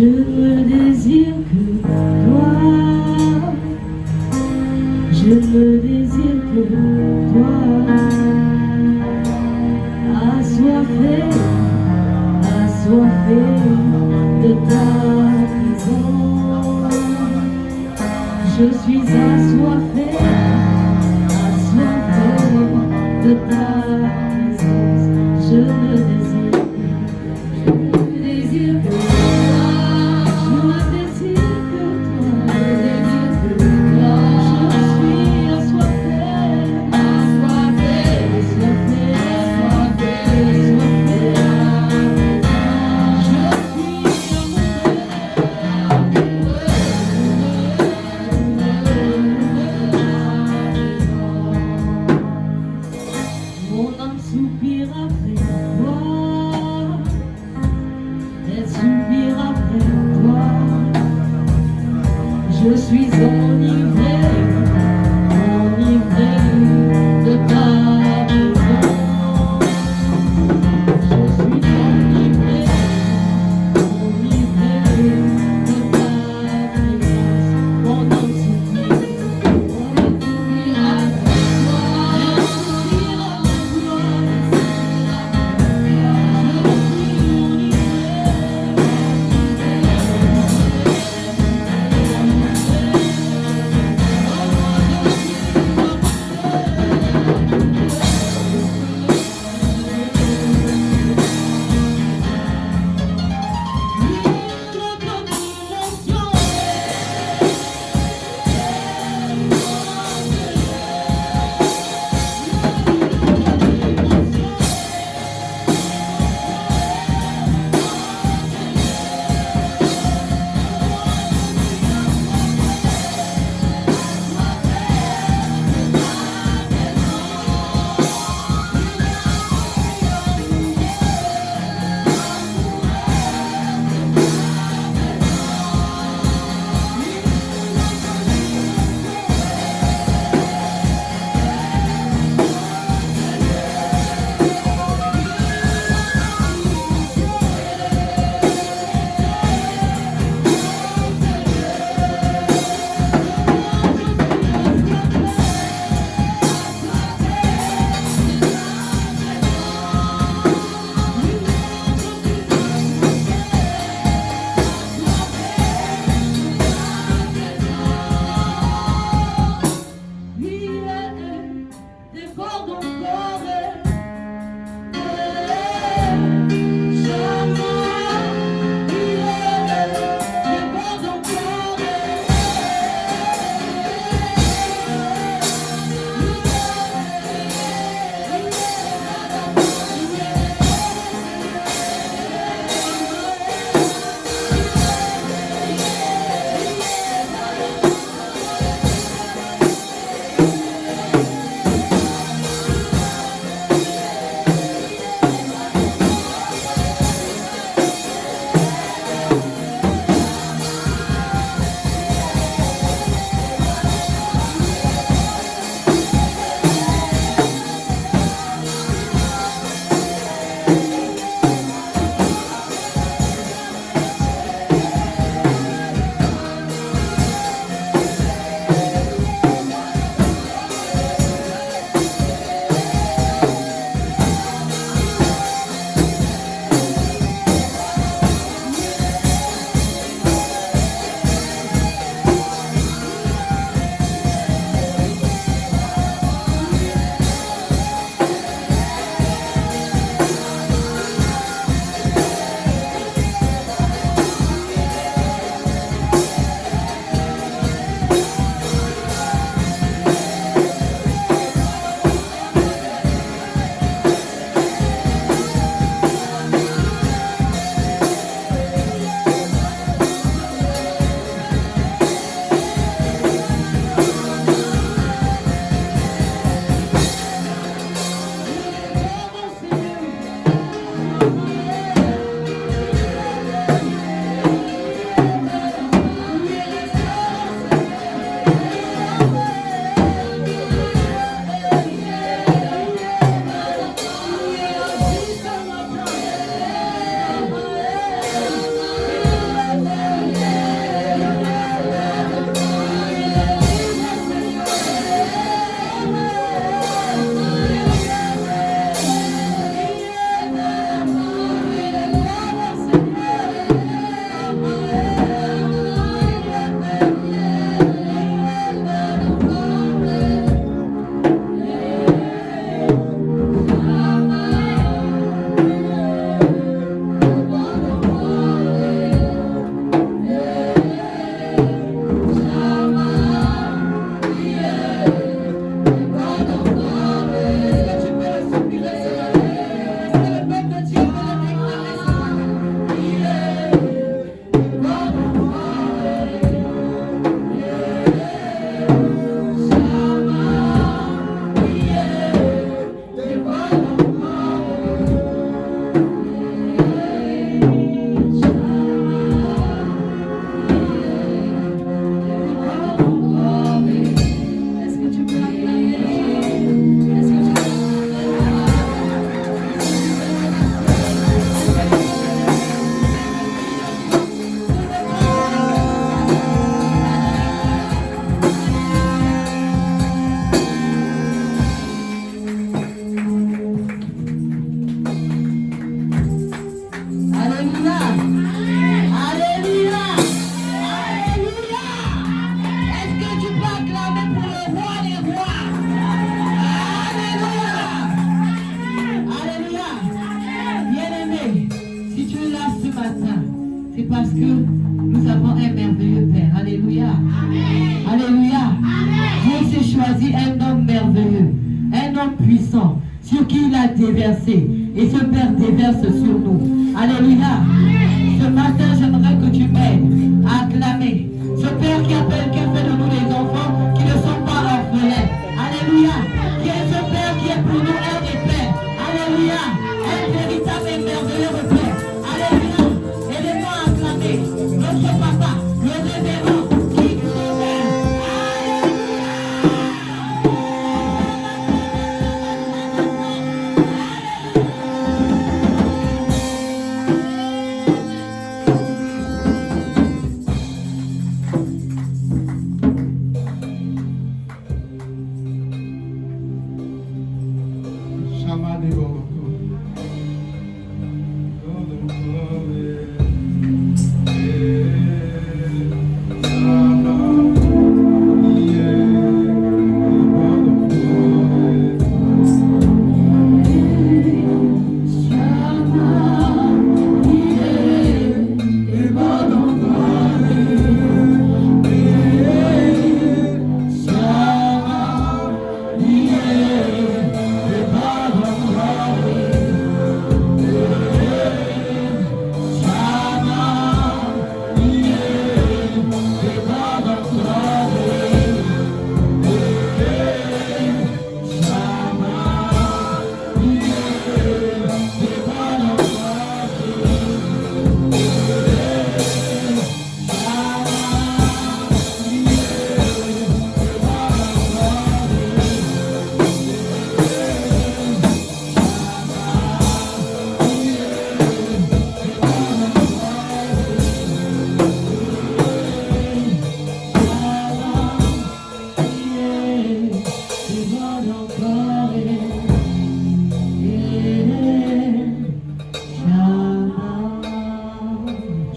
Je ne désire que toi. Je ne désire que toi. Assoiffé de ta présence. Je suis assoiffé de ta présence. Je ne désire que toi. Je ne désire que toi. c'est parce que nous avons un merveilleux Père. Alléluia. Amen. Alléluia. Amen. Dieu s'est choisi un homme merveilleux, un homme puissant, sur qui il a déversé. Et ce Père déverse sur nous. Alléluia. Amen. Ce matin, j'aimerais que tu m'aides à acclamer ce Père qui a fait de nous des enfants qui ne sont pas orphelins. Alléluia. Qui est ce Père qui est pour nous un des pères. Alléluia. Un véritable et merveilleux Père. Alléluia. Aidez-moi à acclamer notre papa, le révérend, qui nous aime.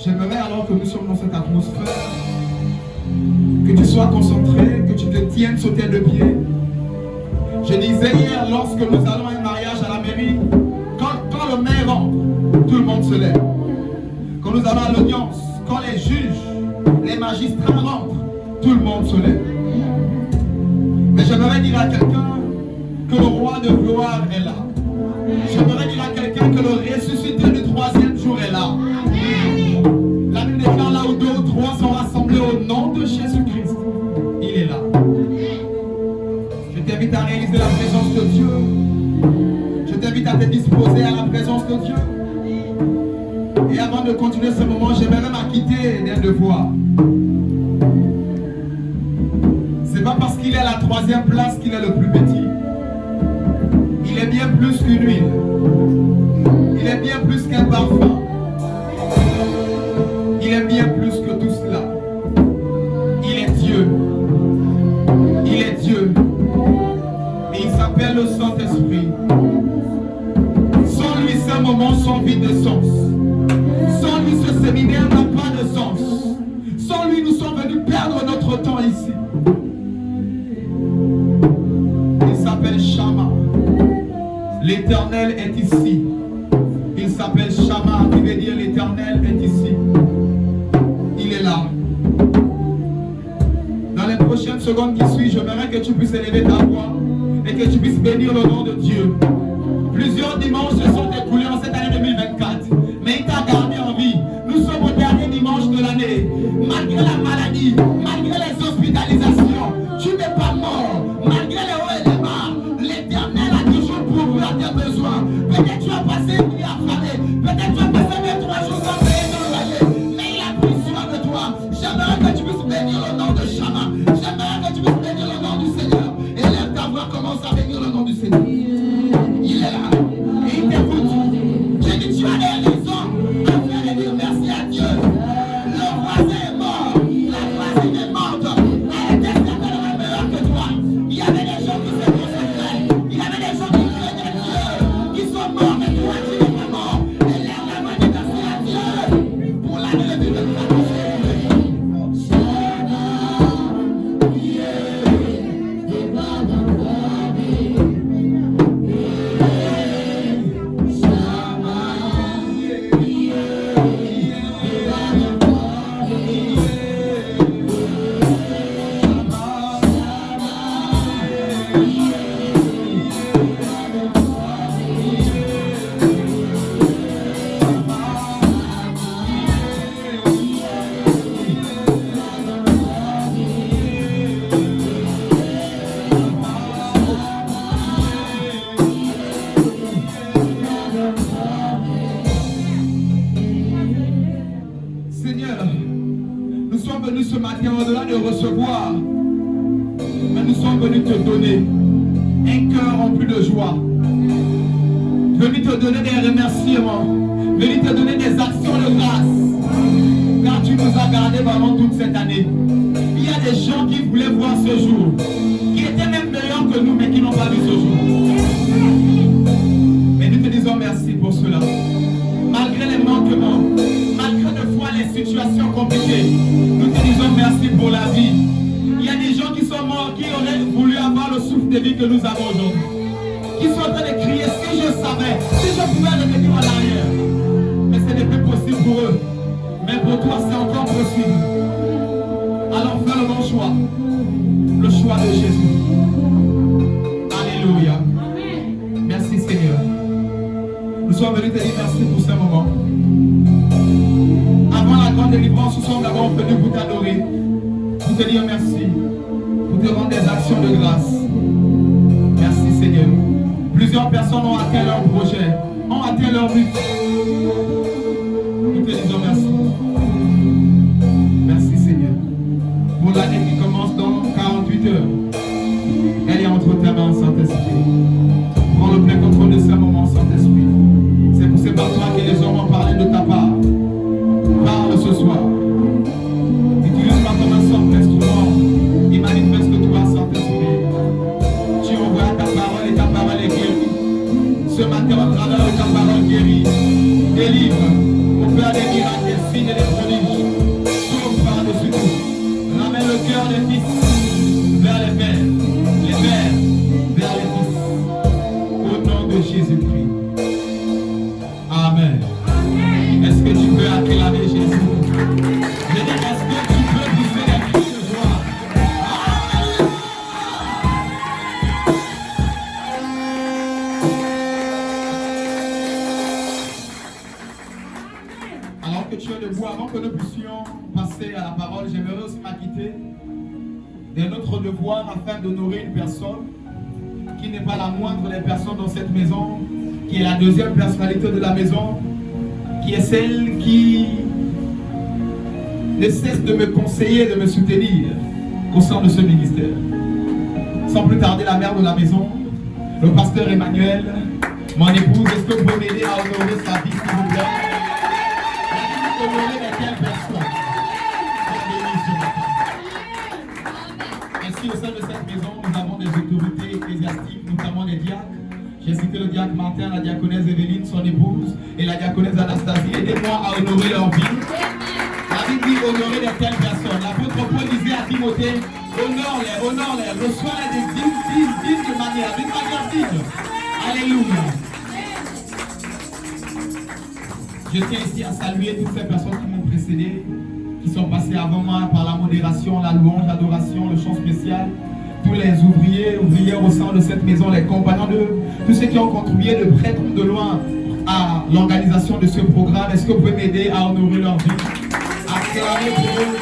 J'aimerais alors que nous sommes dans cette atmosphère, que tu sois concentré, que tu te tiennes sur tes deux pieds. Je disais hier, lorsque nous allons à un mariage à la mairie, quand le maire rentre, tout le monde se lève. Quand nous allons à l'audience, quand les juges, les magistrats rentrent, tout le monde se lève. Mais j'aimerais dire à quelqu'un que le roi de gloire est là. J'aimerais dire à quelqu'un que le ressuscité du troisième jour est là. La Bible déclare là où 2 ou 3 sont rassemblés au nom de Jésus-Christ. Il est là. Je t'invite à réaliser la présence de Dieu. Je t'invite à te disposer à la présence de Dieu. Et avant de continuer ce moment, j'aimerais même acquitter d'un devoir. C'est pas parce qu'il est à la 3e place qu'il est le plus petit. Il est bien plus qu'une huile. Il est bien plus qu'un parfum. Il est bien plus que tout cela. Il est Dieu. Il est Dieu. Et il s'appelle le Saint-Esprit. Sans lui, ces moments sont vides de sens. Sans lui, ce séminaire n'a pas de sens. Sans lui, nous sommes venus perdre notre temps ici. Il s'appelle Shama. L'Éternel est ici. Il s'appelle Shama, qui veut dire l'Éternel est ici. Il est là. Dans les prochaines secondes qui suivent, j'aimerais que tu puisses élever ta voix et que tu puisses bénir le nom de Dieu. Plusieurs dimanches se sont écoulés en cette année 2024, mais il t'a gardé en vie. Nous sommes au dernier dimanche de l'année. Malgré la maladie, malgré les hospitalisations, tu n'es pas mort. Malgré les hauts et les bas, l'Éternel a toujours pourvu à tes besoins. Peut-être tu as passé une nuit affamée, peut-être tu as passé 23 jours sans payer ton loyer, mais il a pris soin de toi. J'aimerais que tu puisses bénir le nom de Shama. J'aimerais que tu puisses bénir le nom du Seigneur. Élève ta voix, commence à bénir le nom du Seigneur. venus ce matin au-delà de recevoir, mais nous sommes venus te donner un cœur rempli de joie, venus te donner des remerciements, venus te donner des actions de grâce, car tu nous as gardés pendant toute cette année. Il y a des gens qui voulaient voir ce jour, qui étaient même meilleurs que nous, mais qui n'ont pas vu ce jour. Mais nous te disons merci pour cela. Malgré les manquements, malgré de fois les situations compliquées, nous te disons merci pour la vie. Il y a des gens qui sont morts, qui auraient voulu avoir le souffle de vie que nous avons aujourd'hui. Qui sont en train de crier, si je savais, si je pouvais revenir en arrière. Mais ce n'est plus possible pour eux. Mais pour toi, c'est encore possible. Alors fais le bon choix. Le choix de Jésus. Alléluia. Merci Seigneur. Nous sommes venus te dire merci pour ce moment. Avant la grande délivrance, nous sommes d'abord venus pour t'adorer, pour te dire merci, pour te rendre des actions de grâce. Merci Seigneur. Plusieurs personnes ont atteint leur projet, ont atteint leur but. Nous te disons merci. Merci Seigneur. Pour l'année qui commence dans 48 heures, elle est entre tes mains, Saint-Esprit. Prends le plein contrôle de ce moment, Saint-Esprit. C'est par toi que les hommes ont parlé de ta part. Parle ce soir. Utilise-moi comme un simple instrument et manifeste-toi, Saint-Esprit. Tu envoies ta parole et ta parole est guérie. Ce matin, au travers de ta parole guérie, délivre, opère des miracles, des signes et des prodiges. Sauve par-dessus tout. Ramène le cœur des fils vers les pères vers les fils. Au nom de Jésus-Christ. Amen. Est-ce que tu peux acclamer Jésus? Je dis, est-ce que tu peux pousser les cris de joie? Alors que tu es debout, avant que nous puissions passer à la parole, j'aimerais aussi m'acquitter de notre devoir afin d'honorer une personne qui n'est pas la moindre des personnes dans cette maison, qui est la deuxième personnalité de la maison, qui est celle qui ne cesse de me conseiller, de me soutenir au sein de ce ministère. Sans plus tarder, la mère de la maison, le pasteur Emmanuel, mon épouse, est-ce que vous pouvez m'aider à honorer sa vie, s'il vous plaît? Honorer de quelle personne? Ainsi, au sein de cette maison, nous avons des autorités ecclésiastiques, notamment des diacres. J'ai cité le diacre Martin, la diaconesse Evelyne, son épouse, et la diaconesse Anastasie. Aidez-moi à honorer leur vie. La Bible dit honorer de telles personnes. L'apôtre Paul disait à Timothée, honore-les, reçois-les d'une manière digne. Alléluia. Je tiens ici à saluer toutes ces personnes qui m'ont précédé, qui sont passées avant moi par la modération, la louange, l'adoration, le chant spécial. Tous les ouvrières au sein de cette maison, les compagnons de tous ceux qui ont contribué de près comme de loin à l'organisation de ce programme. Est-ce que vous pouvez m'aider à honorer leur vie, à acclamer pour eux,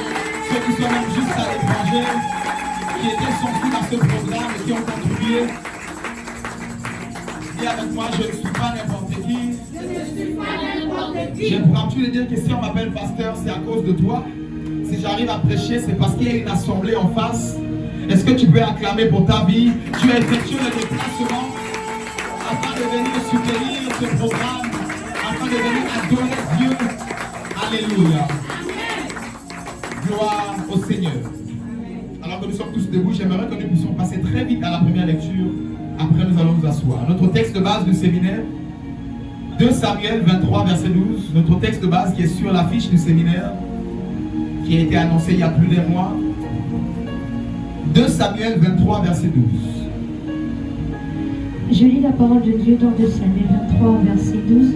ceux qui sont même juste à l'étranger, qui étaient sensibles à ce programme et qui ont contribué. Et avec moi, je ne suis pas n'importe qui. J'ai pour habitude de dire que si on m'appelle pasteur, c'est à cause de toi. Si j'arrive à prêcher, c'est parce qu'il y a une assemblée en face. Est-ce que tu peux acclamer pour ta vie? Tu as effectué le déplacement afin de venir soutenir ce programme, afin de venir adorer Dieu. Alléluia. Gloire au Seigneur. Alors que nous sommes tous debout, j'aimerais que nous puissions passer très vite à la première lecture. Après, nous allons nous asseoir. Notre texte de base du séminaire, 2 Samuel 23, verset 12. Notre texte de base qui est sur l'affiche du séminaire, qui a été annoncé il y a plus d'un mois. 2 Samuel 23, verset 12. Je lis la parole de Dieu dans 2 Samuel 23, verset 12.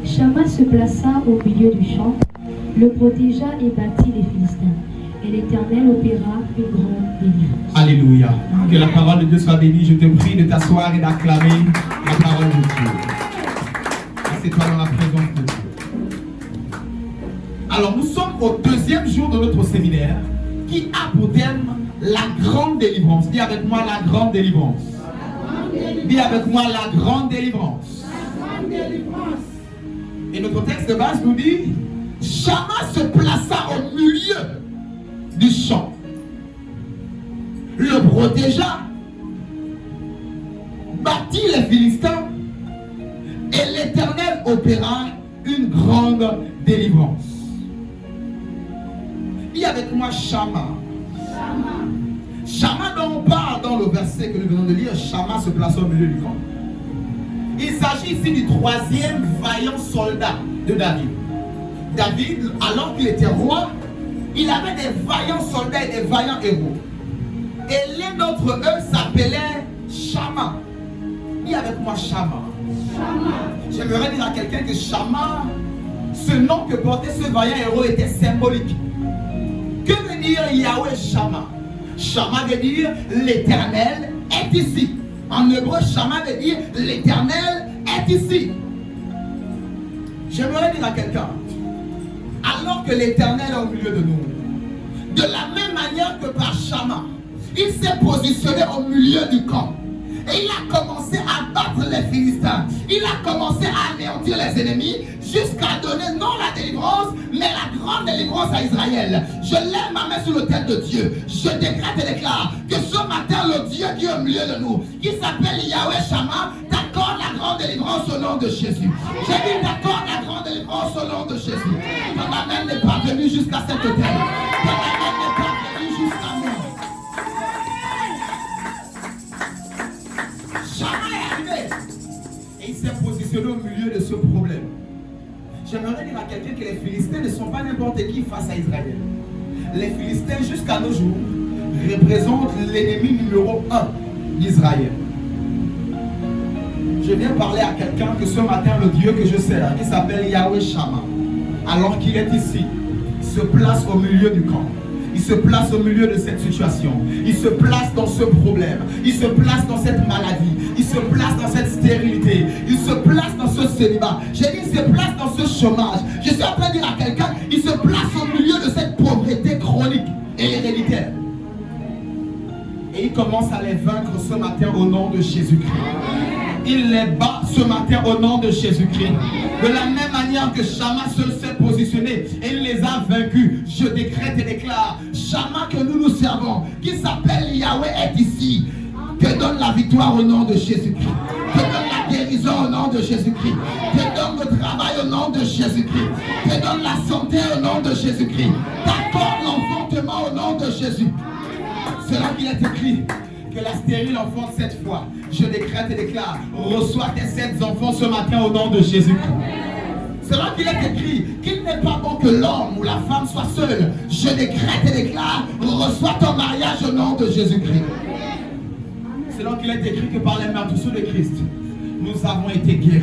Chama se plaça au milieu du champ, le protégea et battit les Philistins. Et l'Éternel opéra une grande délivrance. Alléluia. Que la parole de Dieu soit bénie. Je te prie de t'asseoir et d'acclamer la parole de Dieu. Assieds-toi dans la présence de Dieu. Alors, nous sommes au 2e jour de notre séminaire qui a pour thème la grande délivrance. Dis avec moi la grande délivrance. Dis avec moi la grande délivrance. Et notre texte de base nous dit, Chama se plaça au milieu du champ, le protégea, battit les Philistins, et l'Éternel opéra une grande délivrance. Dis avec moi Shama. Shama dont on parle dans le verset que nous venons de lire, Shama se place au milieu du camp. Il s'agit ici du troisième vaillant soldat de David. David, alors qu'il était roi, il avait des vaillants soldats et des vaillants héros. Et l'un d'entre eux s'appelait Shama. Dis avec moi Shama. J'aimerais dire à quelqu'un que Shama, ce nom que portait ce vaillant héros était symbolique. Que veut dire Yahweh Shama? Shama veut dire l'Éternel est ici. En hébreu, Shama veut dire l'Éternel est ici. J'aimerais dire à quelqu'un, alors que l'Éternel est au milieu de nous, de la même manière que par Shama, il s'est positionné au milieu du camp. Et il a commencé à battre les Philistins. Il a commencé à anéantir les ennemis jusqu'à donner non la délivrance, mais la grande délivrance à Israël. Je lève ma main sur l'autel de Dieu. Je décrète et déclare que ce matin, le Dieu qui est au milieu de nous, qui s'appelle Yahweh Shama, t'accorde la grande délivrance au nom de Jésus. J'ai dit t'accorde la grande délivrance au nom de Jésus. Ton amen n'est pas venu jusqu'à cet autel. Ton amen n'est pas venu jusqu'à moi. Et il s'est positionné au milieu de ce problème. J'aimerais dire à quelqu'un que les Philistins ne sont pas n'importe qui face à Israël. Les Philistins, jusqu'à nos jours, représentent l'ennemi numéro 1 d'Israël. Je viens parler à quelqu'un que ce matin, le Dieu que je sers, qui s'appelle Yahweh Shama, alors qu'il est ici, se place au milieu du camp. Il se place au milieu de cette situation. Il se place dans ce problème. Il se place dans cette maladie. Il se place dans cette stérilité. Il se place dans ce célibat. J'ai dit, il se place dans ce chômage. Je suis en train de dire à quelqu'un, il se place au milieu de cette pauvreté chronique et héréditaire. Et il commence à les vaincre ce matin au nom de Jésus-Christ. Il les bat ce matin au nom de Jésus-Christ. De la même manière que Shama s'est positionné et il les a vaincus, je décrète et déclare, Shama que nous nous servons, qui s'appelle Yahweh est ici. Que donne la victoire au nom de Jésus-Christ. Que donne la guérison au nom de Jésus-Christ. Que donne le travail au nom de Jésus-Christ. Que donne la santé au nom de Jésus-Christ. T'accorde l'enfantement au nom de Jésus. C'est là qu'il est écrit que la stérile enfante cette fois. Je décrète et déclare, reçois tes 7 enfants ce matin au nom de Jésus-Christ. C'est là qu'il est écrit qu'il n'est pas bon que l'homme ou la femme soit seul. Je décrète et déclare, reçois ton mariage au nom de Jésus-Christ. C'est là qu'il est écrit que par les meurtrissures de Christ, nous avons été guéris.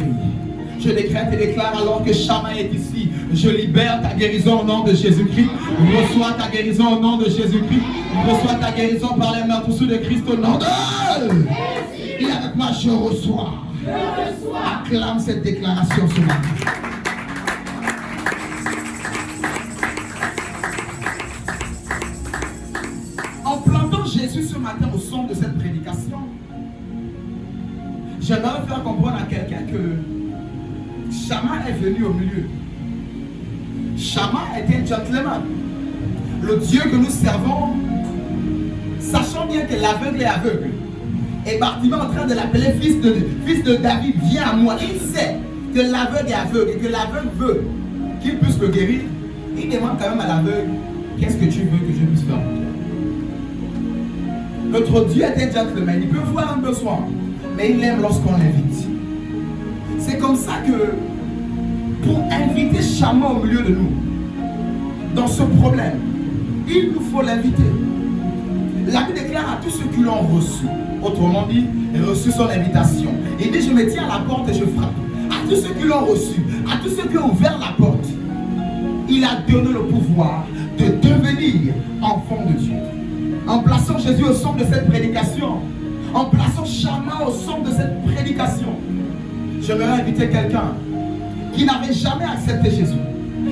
Je décrète et déclare alors que Shama est ici. Je libère ta guérison au nom de Jésus-Christ. Reçois ta guérison au nom de Jésus-Christ. Reçois ta guérison par les meurtrissures de Christ au nom de Jésus. Et avec moi, je reçois. Acclame cette déclaration ce matin. En plantant Jésus ce matin au centre de cette prédication, j'aimerais faire comprendre à quelqu'un que Shama est venu au milieu. Shama est un gentleman. Le Dieu que nous servons, sachant bien que l'aveugle est aveugle, et Bartimée en train de l'appeler fils de David, viens à moi. Il sait que l'aveugle est aveugle et que l'aveugle veut qu'il puisse le guérir. Il demande quand même à l'aveugle, qu'est-ce que tu veux que je puisse faire pour toi? Notre Dieu est un gentleman. Il peut voir un besoin, mais il aime lorsqu'on l'invite. C'est comme ça que pour inviter Shama au milieu de nous, dans ce problème, il nous faut l'inviter. La Bible déclare à tous ceux qui l'ont reçu, autrement dit, reçu son invitation. Il dit, je me tiens à la porte et je frappe. À tous ceux qui l'ont reçu, à tous ceux qui ont ouvert la porte, il a donné le pouvoir de devenir enfant de Dieu. En plaçant Jésus au centre de cette prédication, en plaçant Shama au centre de cette prédication, j'aimerais inviter quelqu'un qui n'avait jamais accepté Jésus.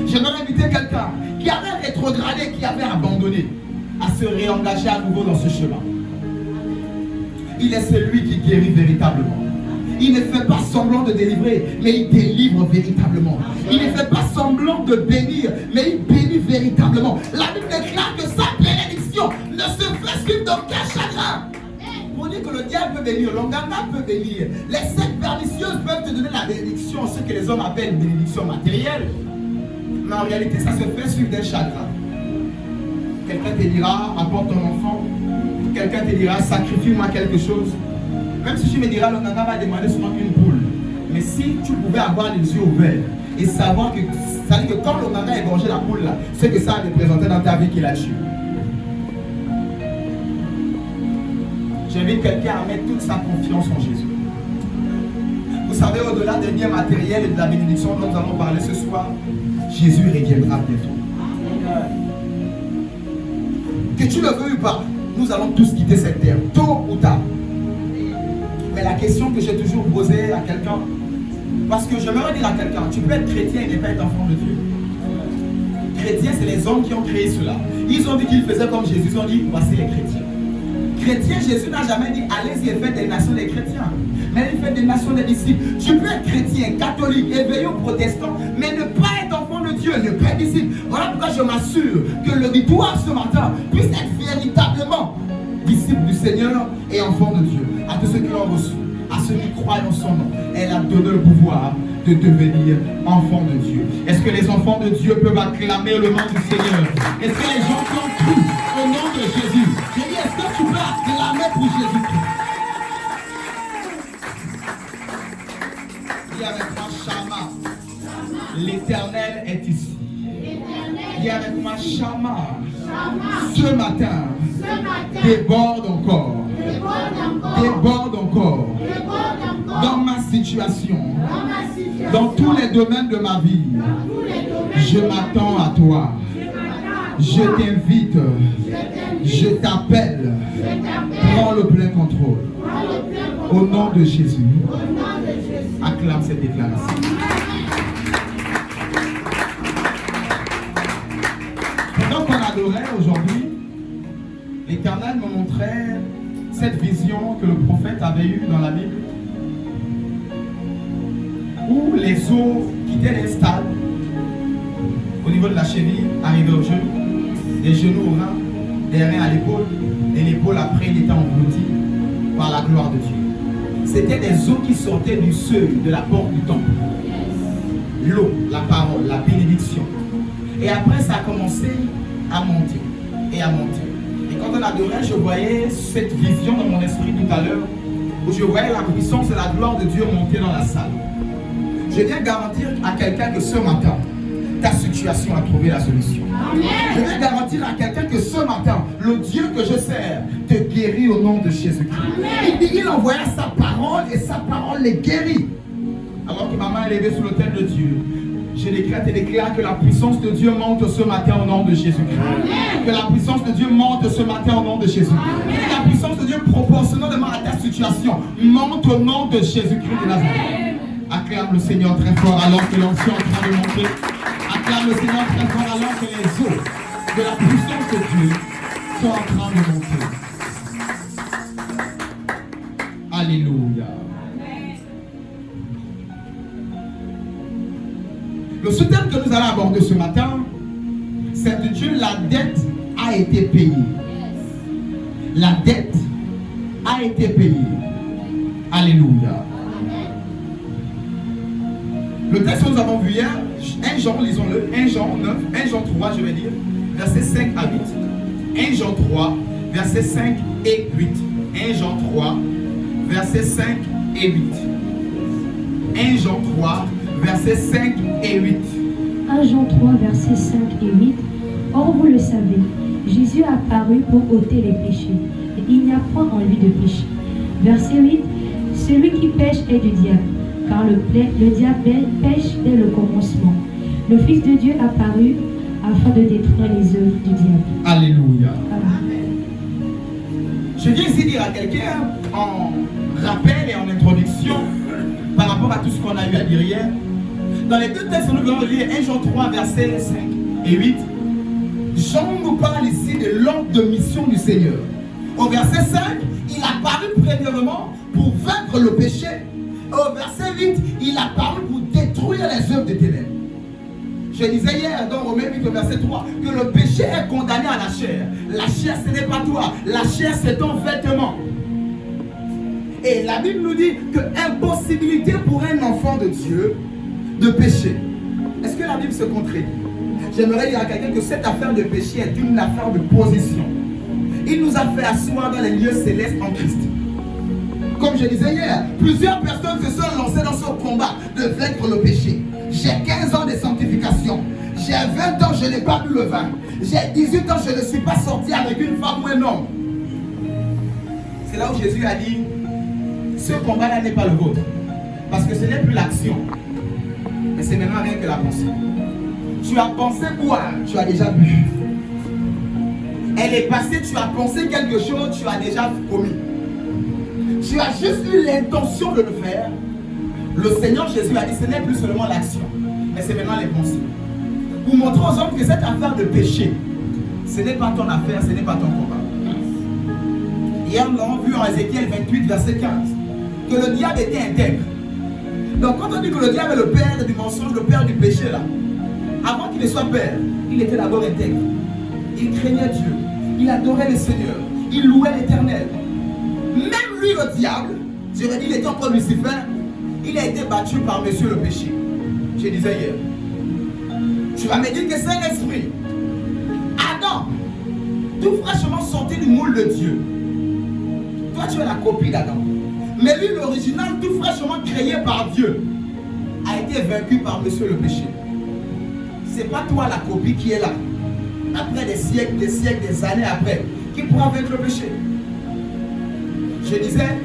J'aimerais inviter quelqu'un qui avait rétrogradé, qui avait abandonné, à se réengager à nouveau dans ce chemin. Il est celui qui guérit véritablement. Il ne fait pas semblant de délivrer, mais il délivre véritablement. Il ne fait pas semblant de bénir, mais il bénit véritablement. La Bible déclare que sa bénédiction Donc quel chagrin! Pour dire que le diable peut bénir, l'onganga peut bénir, les sectes pernicieuses peuvent te donner la bénédiction, ce que les hommes appellent bénédiction matérielle. Mais en réalité, ça se fait sur des chagrins. Quelqu'un te dira, apporte ton enfant. Quelqu'un te dira, sacrifie-moi quelque chose. Même si tu me diras, l'onganga va demander seulement une poule. Mais si tu pouvais avoir les yeux ouverts et savoir que, ça veut dire que quand l'onganga a égorgé la poule là, c'est que ça a représenté dans ta vie qu'il a tué. J'invite quelqu'un à mettre toute sa confiance en Jésus. Vous savez, au-delà des biens matériels et de la bénédiction dont nous allons parler ce soir, Jésus reviendra bientôt. Que tu le veux ou pas, nous allons tous quitter cette terre, tôt ou tard. Mais la question que j'ai toujours posée à quelqu'un, parce que j'aimerais dire à quelqu'un, tu peux être chrétien et ne pas être enfant de Dieu. Chrétiens, c'est les hommes qui ont créé cela. Ils ont dit qu'ils faisaient comme Jésus, ils ont dit, voici les chrétiens. Chrétien, Jésus n'a jamais dit allez-y et faites des nations des chrétiens, mais il fait des nations des disciples. Tu peux être chrétien, catholique, éveillé ou protestant, mais ne pas être enfant de Dieu, ne pas être disciple. Voilà pourquoi je m'assure que l'auditoire ce matin puisse être véritablement disciple du Seigneur et enfant de Dieu. À tous ceux qui l'ont reçu, à ceux qui croient en son nom, elle a donné le pouvoir de devenir enfant de Dieu. Est-ce que les enfants de Dieu peuvent acclamer le nom du Seigneur? Est-ce que les gens qui ont cru au nom de Jésus, j'ai dit, est-ce que tu peux acclamer pour Jésus-Christ? Dis avec moi, Shama. L'Éternel est ici. Dis avec moi, Shama. Ce matin, déborde encore. Déborde encore. Dans ma situation, dans tous les domaines de ma vie, je m'attends à toi. Je t'invite, je t'appelle, prends le plein contrôle. Au nom de Jésus, acclame cette déclaration. Pendant qu'on adorait aujourd'hui, l'Éternel me montrait cette vision que le prophète avait eue dans la Bible, où les os quittaient les stades au niveau de la cheville, arrivaient aux genoux, des genoux aux reins, des reins à l'épaule, et l'épaule après il était englouti par la gloire de Dieu. C'était des os qui sortaient du seuil de la porte du temple. L'eau, la parole, la bénédiction. Et après ça a commencé à monter et à monter. Et quand on adorait, je voyais cette vision dans mon esprit tout à l'heure, où je voyais la puissance et la gloire de Dieu monter dans la salle. Je viens garantir à quelqu'un que ce matin, ta situation a trouvé la solution. Amen. Je viens garantir à quelqu'un que ce matin, le Dieu que je sers te guérit au nom de Jésus-Christ. Il envoya sa parole et sa parole les guérit. Alors que ma main est levée sur l'autel de Dieu, je décrète et déclare que la puissance de Dieu monte ce matin au nom de Jésus-Christ. Que la puissance de Dieu monte ce matin au nom de Jésus-Christ. Que la puissance de Dieu proportionnellement à ta situation monte au nom de Jésus-Christ de Nazareth. Acclame le Seigneur très fort alors que l'ancien est en train de monter. Acclame le Seigneur très fort alors que les eaux de la puissance de Dieu sont en train de monter. Alléluia. Le sous-thème que nous allons aborder ce matin, c'est de Dieu, la dette a été payée. La dette a été payée. Alléluia. Le texte que nous avons vu hier, 1 Jean, lisons-le, 1 Jean 9, 1 Jean 3, je vais lire, versets 5 à 8. 1 Jean 3, versets 5 et 8. 1 Jean 3, versets 5 et 8. 1 Jean 3, versets 5 et 8. 1 Jean 3, versets 5 et 8. Or, vous le savez, Jésus a apparu pour ôter les péchés, et il n'y a point en lui de péché. Verset 8. Celui qui pêche est du diable, car le diable pêche dès le commencement. Le Fils de Dieu apparut afin de détruire les œuvres du diable. Alléluia. Amen. Je viens ici dire à quelqu'un, en rappel et en introduction, par rapport à tout ce qu'on a eu à dire hier, dans les deux textes que nous allons lire, 1 Jean 3, versets 5 et 8, Jean nous parle ici de l'ordre de mission du Seigneur. Au verset 5, il apparut premièrement pour vaincre le péché. Au verset 8, il apparut pour détruire les œuvres des ténèbres. Je disais hier dans Romains 8 verset 3 que le péché est condamné à la chair. La chair ce n'est pas toi, la chair c'est ton vêtement. Et la Bible nous dit que impossibilité pour un enfant de Dieu de pécher. Est-ce que la Bible se contredit? J'aimerais dire à quelqu'un que cette affaire de péché est une affaire de position. Il nous a fait asseoir dans les lieux célestes en Christ. Comme je disais hier, plusieurs personnes se sont lancées dans ce combat de vaincre le péché. J'ai 15 ans de sanctification. J'ai 20 ans, je n'ai pas bu le vin. J'ai 18 ans, je ne suis pas sorti avec une femme ou un homme. C'est là où Jésus a dit, ce combat-là n'est pas le vôtre. Parce que ce n'est plus l'action. Mais c'est maintenant rien que la pensée. Tu as pensé boire, tu as déjà bu. Elle est passée, tu as pensé quelque chose, tu as déjà commis. Tu as juste eu l'intention de le faire. Le Seigneur Jésus a dit, ce n'est plus seulement l'action, mais c'est maintenant les pensées. Pour montrer aux hommes que cette affaire de péché, ce n'est pas ton affaire, ce n'est pas ton combat. Hier, nous l'avons vu en Ézéchiel 28, verset 15, que le diable était intègre. Donc quand on dit que le diable est le père du mensonge, le père du péché là, avant qu'il ne soit père, il était d'abord intègre. Il craignait Dieu, il adorait le Seigneur, il louait l'Éternel. Même lui, le diable, j'aurais dit, il était encore Lucifer, il a été battu par monsieur le péché. Je disais hier. Tu vas me dire que c'est un esprit. Adam, tout fraîchement sorti du moule de Dieu. Toi, tu es la copie d'Adam. Mais lui, l'original, tout fraîchement créé par Dieu, a été vaincu par monsieur le péché. C'est pas toi la copie qui est là. Après des siècles, des années après, qui pourra vaincre le péché. Je disais,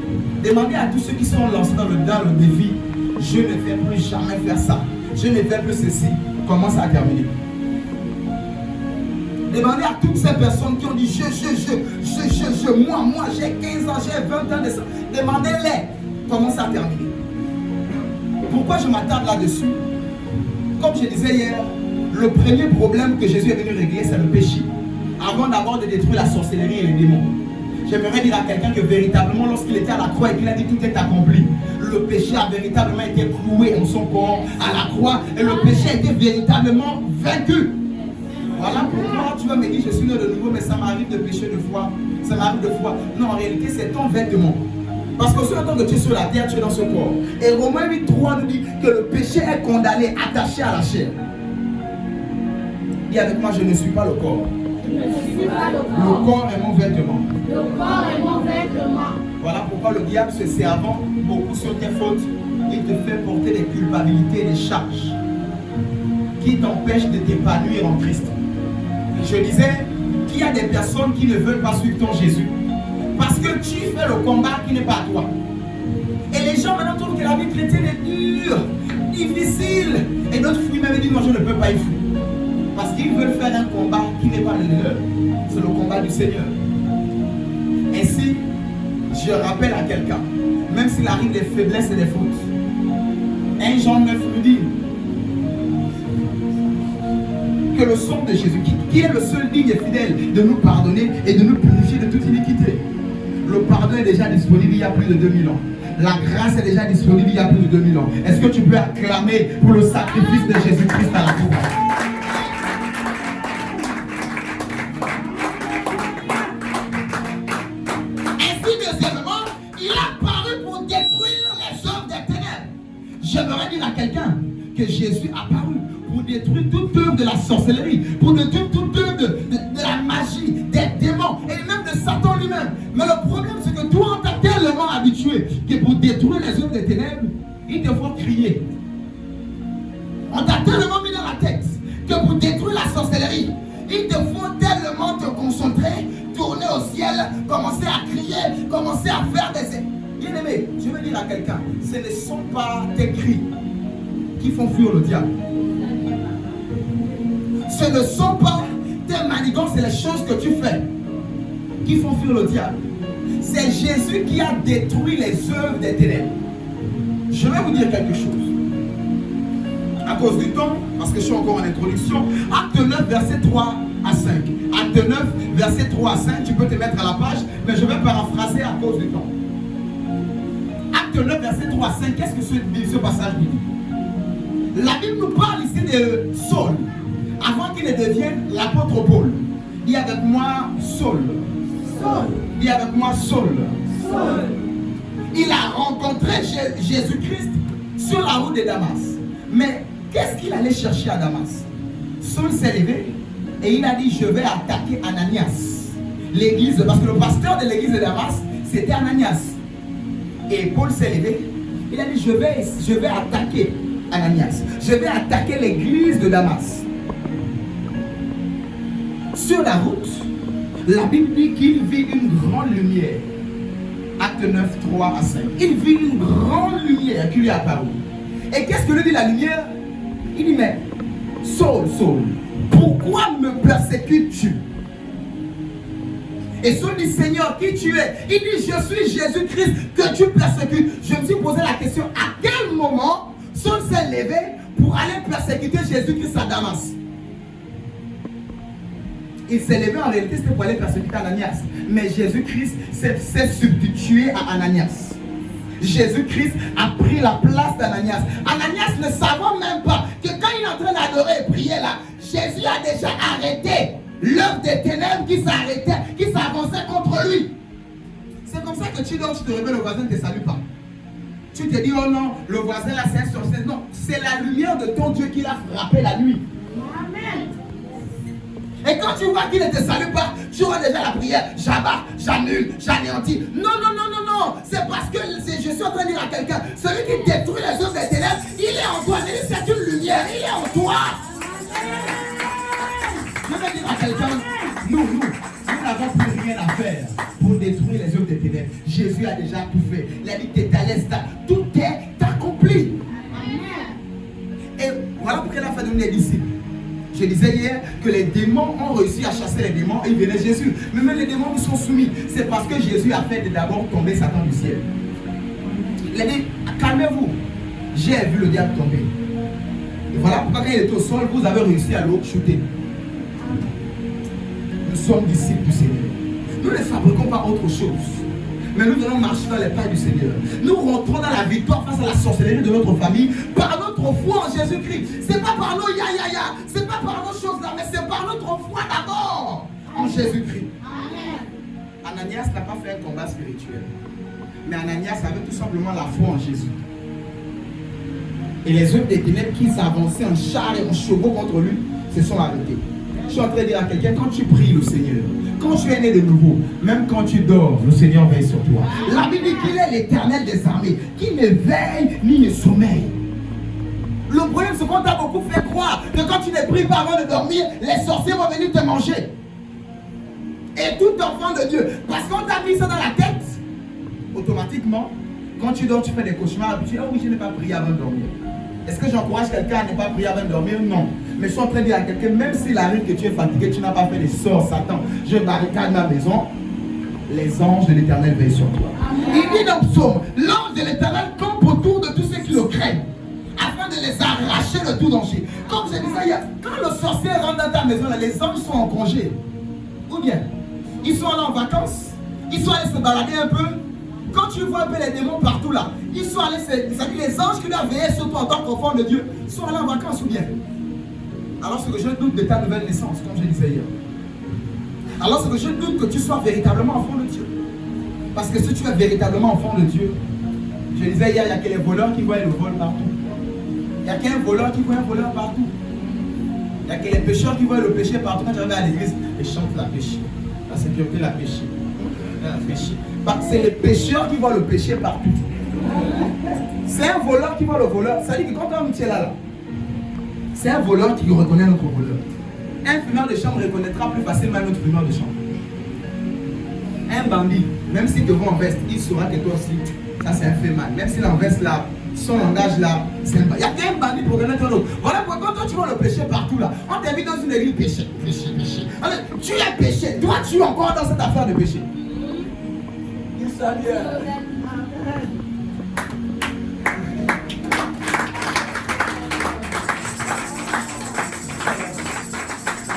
demandez à tous ceux qui sont lancés dans le défi, je ne vais plus jamais faire ça. Je ne vais plus ceci. Comment ça a terminé? Demandez à toutes ces personnes qui ont dit moi j'ai 15 ans, j'ai 20 ans de ça. Demandez-les comment ça a terminé. Pourquoi je m'attarde là-dessus? Comme je disais hier, le premier problème que Jésus est venu régler, c'est le péché. Avant d'abord de détruire la sorcellerie et les démons. J'aimerais dire à quelqu'un que véritablement, lorsqu'il était à la croix et qu'il a dit tout est accompli, le péché a véritablement été cloué en son corps à la croix et le péché a été véritablement vaincu. Voilà pourquoi tu vas me dire je suis né de nouveau, mais ça m'arrive de pécher de fois, ça m'arrive de fois. Non, en réalité, c'est ton vêtement. Parce que sur le temps que tu es sur la terre, tu es dans ce corps. Et Romains 8.3 nous dit que le péché est condamné, attaché à la chair. Dis avec moi, je ne suis pas le corps. Le corps est mon vêtement. Le corps est mon vêtement. Voilà pourquoi le diable se servant beaucoup sur tes fautes, il te fait porter des culpabilités et des charges qui t'empêchent de t'épanouir en Christ. Je disais qu'il y a des personnes qui ne veulent pas suivre ton Jésus parce que tu fais le combat qui n'est pas à toi. Et les gens maintenant trouvent que la vie chrétienne est dure, difficile. Et d'autres fruits même disent non, je ne peux pas y foutre. Parce qu'ils veulent faire un combat qui n'est pas le leur. C'est le combat du Seigneur. Ainsi, je rappelle à quelqu'un, même s'il arrive des faiblesses et des fautes, 1 Jean 9 nous dit que le sang de Jésus, qui est le seul digne et fidèle de nous pardonner et de nous purifier de toute iniquité. Le pardon est déjà disponible il y a plus de 2000 ans. La grâce est déjà disponible il y a plus de 2000 ans. Est-ce que tu peux acclamer pour le sacrifice de Jésus-Christ à la croix? J'aimerais dire à quelqu'un que Jésus a apparu pour détruire toute œuvre de la sorcellerie, pour détruire toute œuvre de la magie, des démons et même de Satan lui-même. Mais le problème, c'est que toi, on t'a tellement habitué que pour détruire les œuvres des ténèbres, il te faut crier. On t'a tellement mis dans la tête que pour détruire la sorcellerie, il te faut tellement te concentrer, tourner au ciel, commencer à crier, commencer à faire des... Bien-aimé, je veux dire à quelqu'un, ce ne sont pas tes cris qui font fuir le diable. Ce ne sont pas tes manigances et les choses que tu fais qui font fuir le diable. C'est Jésus qui a détruit les œuvres des ténèbres. Je vais vous dire quelque chose. À cause du temps, parce que je suis encore en introduction, Acte 9, verset 3 à 5. Acte 9, verset 3 à 5, tu peux te mettre à la page, mais je vais paraphraser à cause du temps. Acte 9, verset 3 à 5, qu'est-ce que ce passage dit? La Bible nous parle ici de Saul, avant qu'il ne devienne l'apôtre Paul. Dis avec moi Saul. Dis avec moi Saul. Il a rencontré Jésus-Christ sur la route de Damas. Mais qu'est-ce qu'il allait chercher à Damas? Saul s'est levé et il a dit, je vais attaquer Ananias, l'église, parce que le pasteur de l'église de Damas, c'était Ananias. Et Paul s'est levé, il a dit, je vais attaquer Ananias, je vais attaquer l'église de Damas. Sur la route, la Bible dit qu'il vit une grande lumière. Acte 9, 3 à 5. Il vit une grande lumière qui lui est apparue. Et qu'est-ce que lui dit la lumière? Il dit, mais Saul, Saul, pourquoi me persécutes-tu? Et Saul dit, Seigneur, qui tu es? Il dit, je suis Jésus-Christ que tu persécutes. Je me suis posé la question, à quel moment Saul s'est levé pour aller persécuter Jésus-Christ à Damas? Il s'est levé en réalité, c'était pour aller persécuter Ananias. Mais Jésus-Christ s'est substitué à Ananias. Jésus-Christ a pris la place d'Ananias. Ananias ne savait même pas que quand il est en train d'adorer et prier là, Jésus a déjà arrêté l'œuvre des ténèbres qui s'arrêtait, qui s'avançait contre lui. C'est comme ça que tu dors, tu te réveilles, le voisin ne te salue pas. Tu te dis, oh non, le voisin là c'est un sorcier. Non, c'est la lumière de ton Dieu qui l'a frappé la nuit. Amen. Et quand tu vois qu'il ne te salue pas, tu vois déjà la prière, j'abat, j'annule, j'anéantis. Non, non, non, non, non. C'est parce que je suis en train de dire à quelqu'un, celui qui détruit les œuvres des ténèbres, il est en toi. C'est une lumière, il est en toi. Je vais dire à quelqu'un, nous n'avons plus rien à faire pour détruire les œuvres des ténèbres. Jésus a déjà tout fait. Il a dit, tout est accompli. Et voilà pourquoi il a fait de nous des disciples. Je disais hier que les démons ont réussi à chasser les démons et ils venaient Jésus. Mais même les démons nous sont soumis. C'est parce que Jésus a fait d'abord tomber Satan du ciel. Il a dit, calmez-vous. J'ai vu le diable tomber. Et voilà pourquoi quand il était au sol, vous avez réussi à le shooter. Nous sommes disciples du Seigneur. Nous ne fabriquons pas autre chose. Mais nous devons marcher dans les pas du Seigneur. Nous rentrons dans la victoire face à la sorcellerie de notre famille par notre foi en Jésus-Christ. C'est pas par nos c'est pas par nos choses là, mais c'est par notre foi d'abord en Jésus-Christ. Ananias n'a pas fait un combat spirituel. Mais Ananias avait tout simplement la foi en Jésus. Et les œuvres des ténèbres qui s'avançaient en char et en chevaux contre lui se sont arrêtés. Je suis en train de dire à quelqu'un, quand tu pries le Seigneur, quand tu es né de nouveau, même quand tu dors, le Seigneur veille sur toi. La Bible dit qu'il est l'Éternel des armées, qui ne veille ni ne sommeille. Le problème, c'est qu'on t'a beaucoup fait croire que quand tu ne pries pas avant de dormir, les sorciers vont venir te manger. Et tout enfant de Dieu, parce qu'on t'a mis ça dans la tête, automatiquement, quand tu dors, tu fais des cauchemars, et tu dis, oh oui, je n'ai pas prié avant de dormir. Est-ce que j'encourage quelqu'un à ne pas prier avant de dormir? Non. Mais je suis en train de dire à quelqu'un, même s'il arrive que tu es fatigué, tu n'as pas fait les sorts, Satan, je barricade ma maison, les anges de l'Éternel veillent sur toi. Amen. Il dit dans le psaume, l'ange de l'Éternel campe autour de tous ceux qui le craignent, afin de les arracher de tout danger. Comme je disais hier, quand le sorcier rentre dans ta maison, là, les anges sont en congé. Ou bien, ils sont allés en vacances, ils sont allés se balader un peu. Quand tu vois un peu les démons partout là, ils sont allés, c'est-à-dire les anges qui doivent veiller sur toi en tant qu'enfant de Dieu, sont allés en vacances ou bien. Alors ce que je doute de ta nouvelle naissance, comme je disais hier. Alors ce que je doute que tu sois véritablement enfant de Dieu. Parce que si tu es véritablement enfant de Dieu, je disais hier, il n'y a que les voleurs qui voient le vol partout. Il n'y a qu'un voleur qui voit un voleur partout. Il n'y a que les pécheurs qui voient le péché partout. Quand tu arrives à l'église, ils chantent la péché. La sécurité, la péché. C'est les pécheurs qui voient le péché partout. C'est un voleur qui voit le voleur. Ça dit que quand tu es là, c'est un voleur qui reconnaît notre voleur. Un fumeur de chambre reconnaîtra plus facilement un autre fumeur de chambre. Un bandit, même s'il te voit en veste, il saura que toi aussi, ça c'est un fait mal. Même s'il est en veste là, son langage là, c'est un bandit. Il n'y a qu'un bandit pour reconnaître l'autre. Voilà pourquoi quand toi tu vois le péché partout là, on t'invite dans une église, péché. Alors, tu es péché, toi tu es encore dans cette affaire de péché.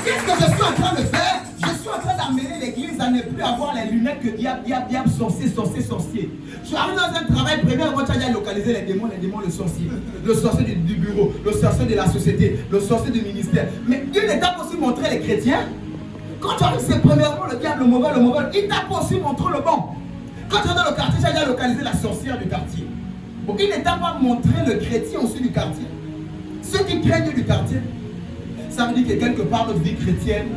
Qu'est-ce que je suis en train de faire? Je suis en train d'amener l'église à ne plus avoir les lunettes que diable, sorcier. Tu arrives dans un travail, premièrement, tu as déjà localisé les démons, le sorcier. Le sorcier du bureau, le sorcier de la société, le sorcier du ministère. Mais Dieu ne t'a pas aussi montré les chrétiens. Quand tu arrives, c'est premièrement le diable, le mauvais. Il t'a pas aussi montré le bon. Quand tu es dans le quartier, tu as déjà localisé la sorcière du quartier. Bon, il ne t'a pas montré le chrétien aussi du quartier. Ceux qui craignent du quartier, ça veut dire que quelque part notre vie chrétienne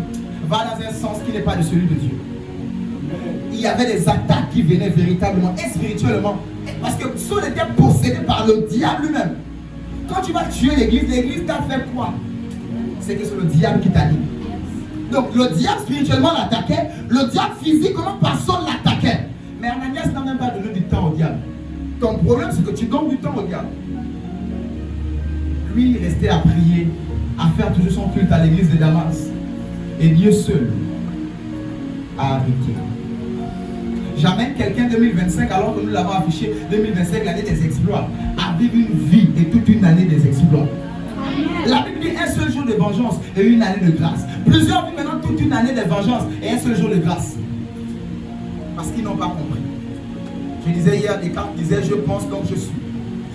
va dans un sens qui n'est pas de celui de Dieu. Il y avait des attaques qui venaient véritablement et spirituellement. Parce que Saul était possédé par le diable lui-même. Quand tu vas tuer l'église t'a fait quoi? C'est que c'est le diable qui t'a dit. Donc le diable spirituellement l'attaquait, le diable physiquement par Saul l'attaquait. Mais Ananias n'a même pas donné du temps au diable. Ton problème c'est que tu donnes du temps au diable. Lui il restait à prier, à faire toujours son culte à l'église de Damas. Et Dieu seul a arrêté. J'amène quelqu'un 2025 alors que nous l'avons affiché 2025, l'année des exploits, à vivre une vie et toute une année des exploits. La Bible dit un seul jour de vengeance et une année de grâce. Plusieurs vivent maintenant toute une année de vengeance et un seul jour de grâce. Parce qu'ils n'ont pas compris. Je disais hier, Descartes disait je pense donc je suis.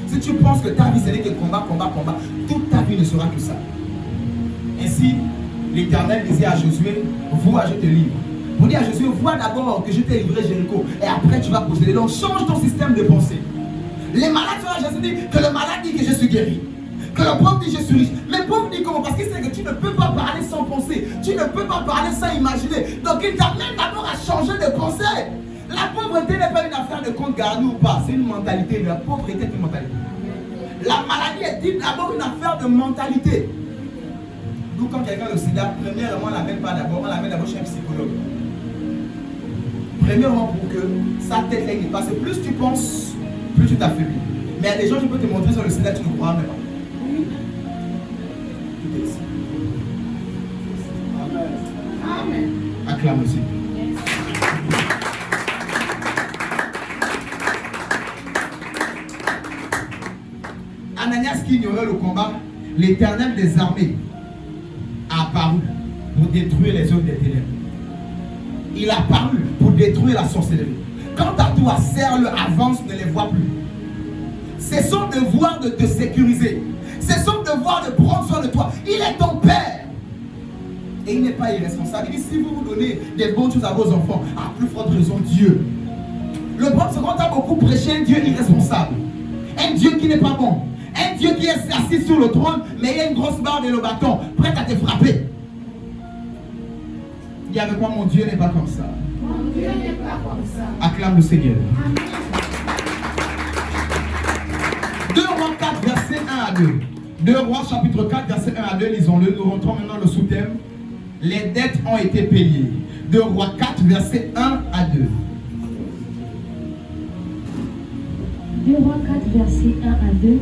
Si tu penses que ta vie ce n'est que combat, toute ta vie ne sera que ça. Ainsi, l'Éternel disait à Josué, vois, je te livre. Pour dire à Josué, vois d'abord que je t'ai livré Jéricho et après tu vas posséder. Donc change ton système de pensée. Les malades sont là, Jésus dit que le malade dit que je suis guéri. Que le pauvre dit je suis riche. Mais le pauvre dit comment? Parce qu'il sait que tu ne peux pas parler sans penser. Tu ne peux pas parler sans imaginer. Donc il t'amène d'abord à changer de pensée. La pauvreté n'est pas une affaire de compte gardé ou pas. C'est une mentalité. La pauvreté est une mentalité. La maladie est d'abord une affaire de mentalité. D'où quand quelqu'un a le sida, premièrement on ne l'amène pas d'abord, on l'amène d'abord chez un psychologue. Premièrement pour que sa tête n'est pas. Plus tu penses, plus tu t'affaiblis. Mais il y a des gens qui peuvent te montrer sur le sida, tu ne crois même pas. Tout est ici. Amen. Acclame aussi. Ananias qui ignorait le combat, l'Éternel des armées a apparu pour détruire les œuvres des ténèbres. Il a apparu pour détruire la sorcellerie. Quant à toi, serre-le, avance, ne les vois plus. C'est son devoir de te sécuriser. C'est son devoir de prendre soin de toi. Il est ton père. Et il n'est pas irresponsable. Il dit, si vous vous donnez des bonnes choses à vos enfants, à plus forte raison Dieu. Le problème, c'est qu'on a beaucoup prêché un Dieu irresponsable. Un Dieu qui n'est pas bon. Un Dieu qui est assis sur le trône, mais il y a une grosse barre de le bâton, prête à te frapper. Dis avec moi, mon Dieu n'est pas comme ça. Mon Dieu n'est pas comme ça. Acclame le Seigneur. Amen. 2 Rois 4, verset 1 à 2. 2 Rois chapitre 4, verset 1 à 2, lisons-le. Nous rentrons maintenant le sous-thème. Les dettes ont été payées. 2 Rois 4, verset 1 à 2. 2 Rois 4, verset 1 à 2.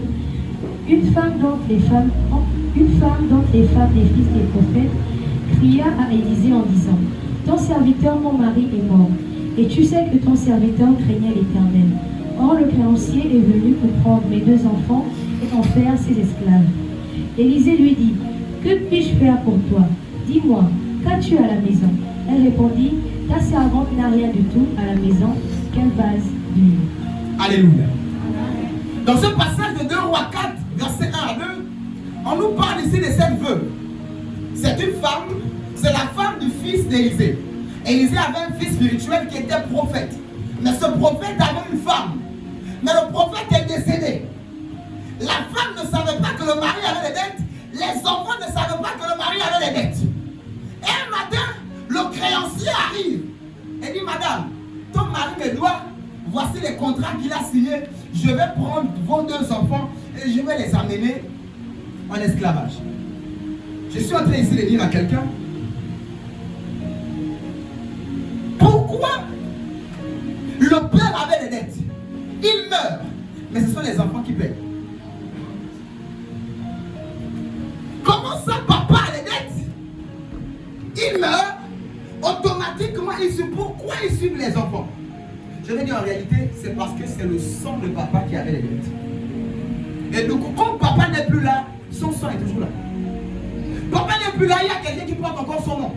Une femme dont les femmes des fils des prophètes cria à Élisée en disant, ton serviteur mon mari est mort, et tu sais que ton serviteur craignait l'Éternel. Or le créancier est venu pour prendre mes 2 enfants et en faire ses esclaves. Élisée lui dit, que puis-je faire pour toi? Dis-moi, qu'as-tu à la maison? Elle répondit, ta servante n'a rien du tout à la maison qu'un vase d'huile. Alléluia. Dans ce passage de 2 Rois 4, verset 1 à 2, on nous parle ici de cette veuve. C'est une femme, c'est la femme du fils d'Élisée. Élisée avait un fils spirituel qui était prophète. Mais ce prophète avait une femme. Mais le prophète est décédé. La femme ne savait pas que le mari avait des dettes. Les enfants ne savaient pas que le mari avait des dettes. Et un matin, le créancier arrive et dit, madame, ton mari me doit, voici les contrats qu'il a signés. Je vais prendre vos 2 enfants et je vais les amener en esclavage. Je suis en train ici de dire à quelqu'un, pourquoi le père avait des dettes? Il meurt, mais ce sont les enfants qui paient. Comment ça, papa a les dettes? Il meurt, automatiquement il suit. Pourquoi il suit les enfants? Je vais dire en réalité, c'est parce que c'est le sang de papa qui avait les dettes. Et donc, comme papa n'est plus là, son sang est toujours là. Papa n'est plus là, il y a quelqu'un qui porte encore son nom.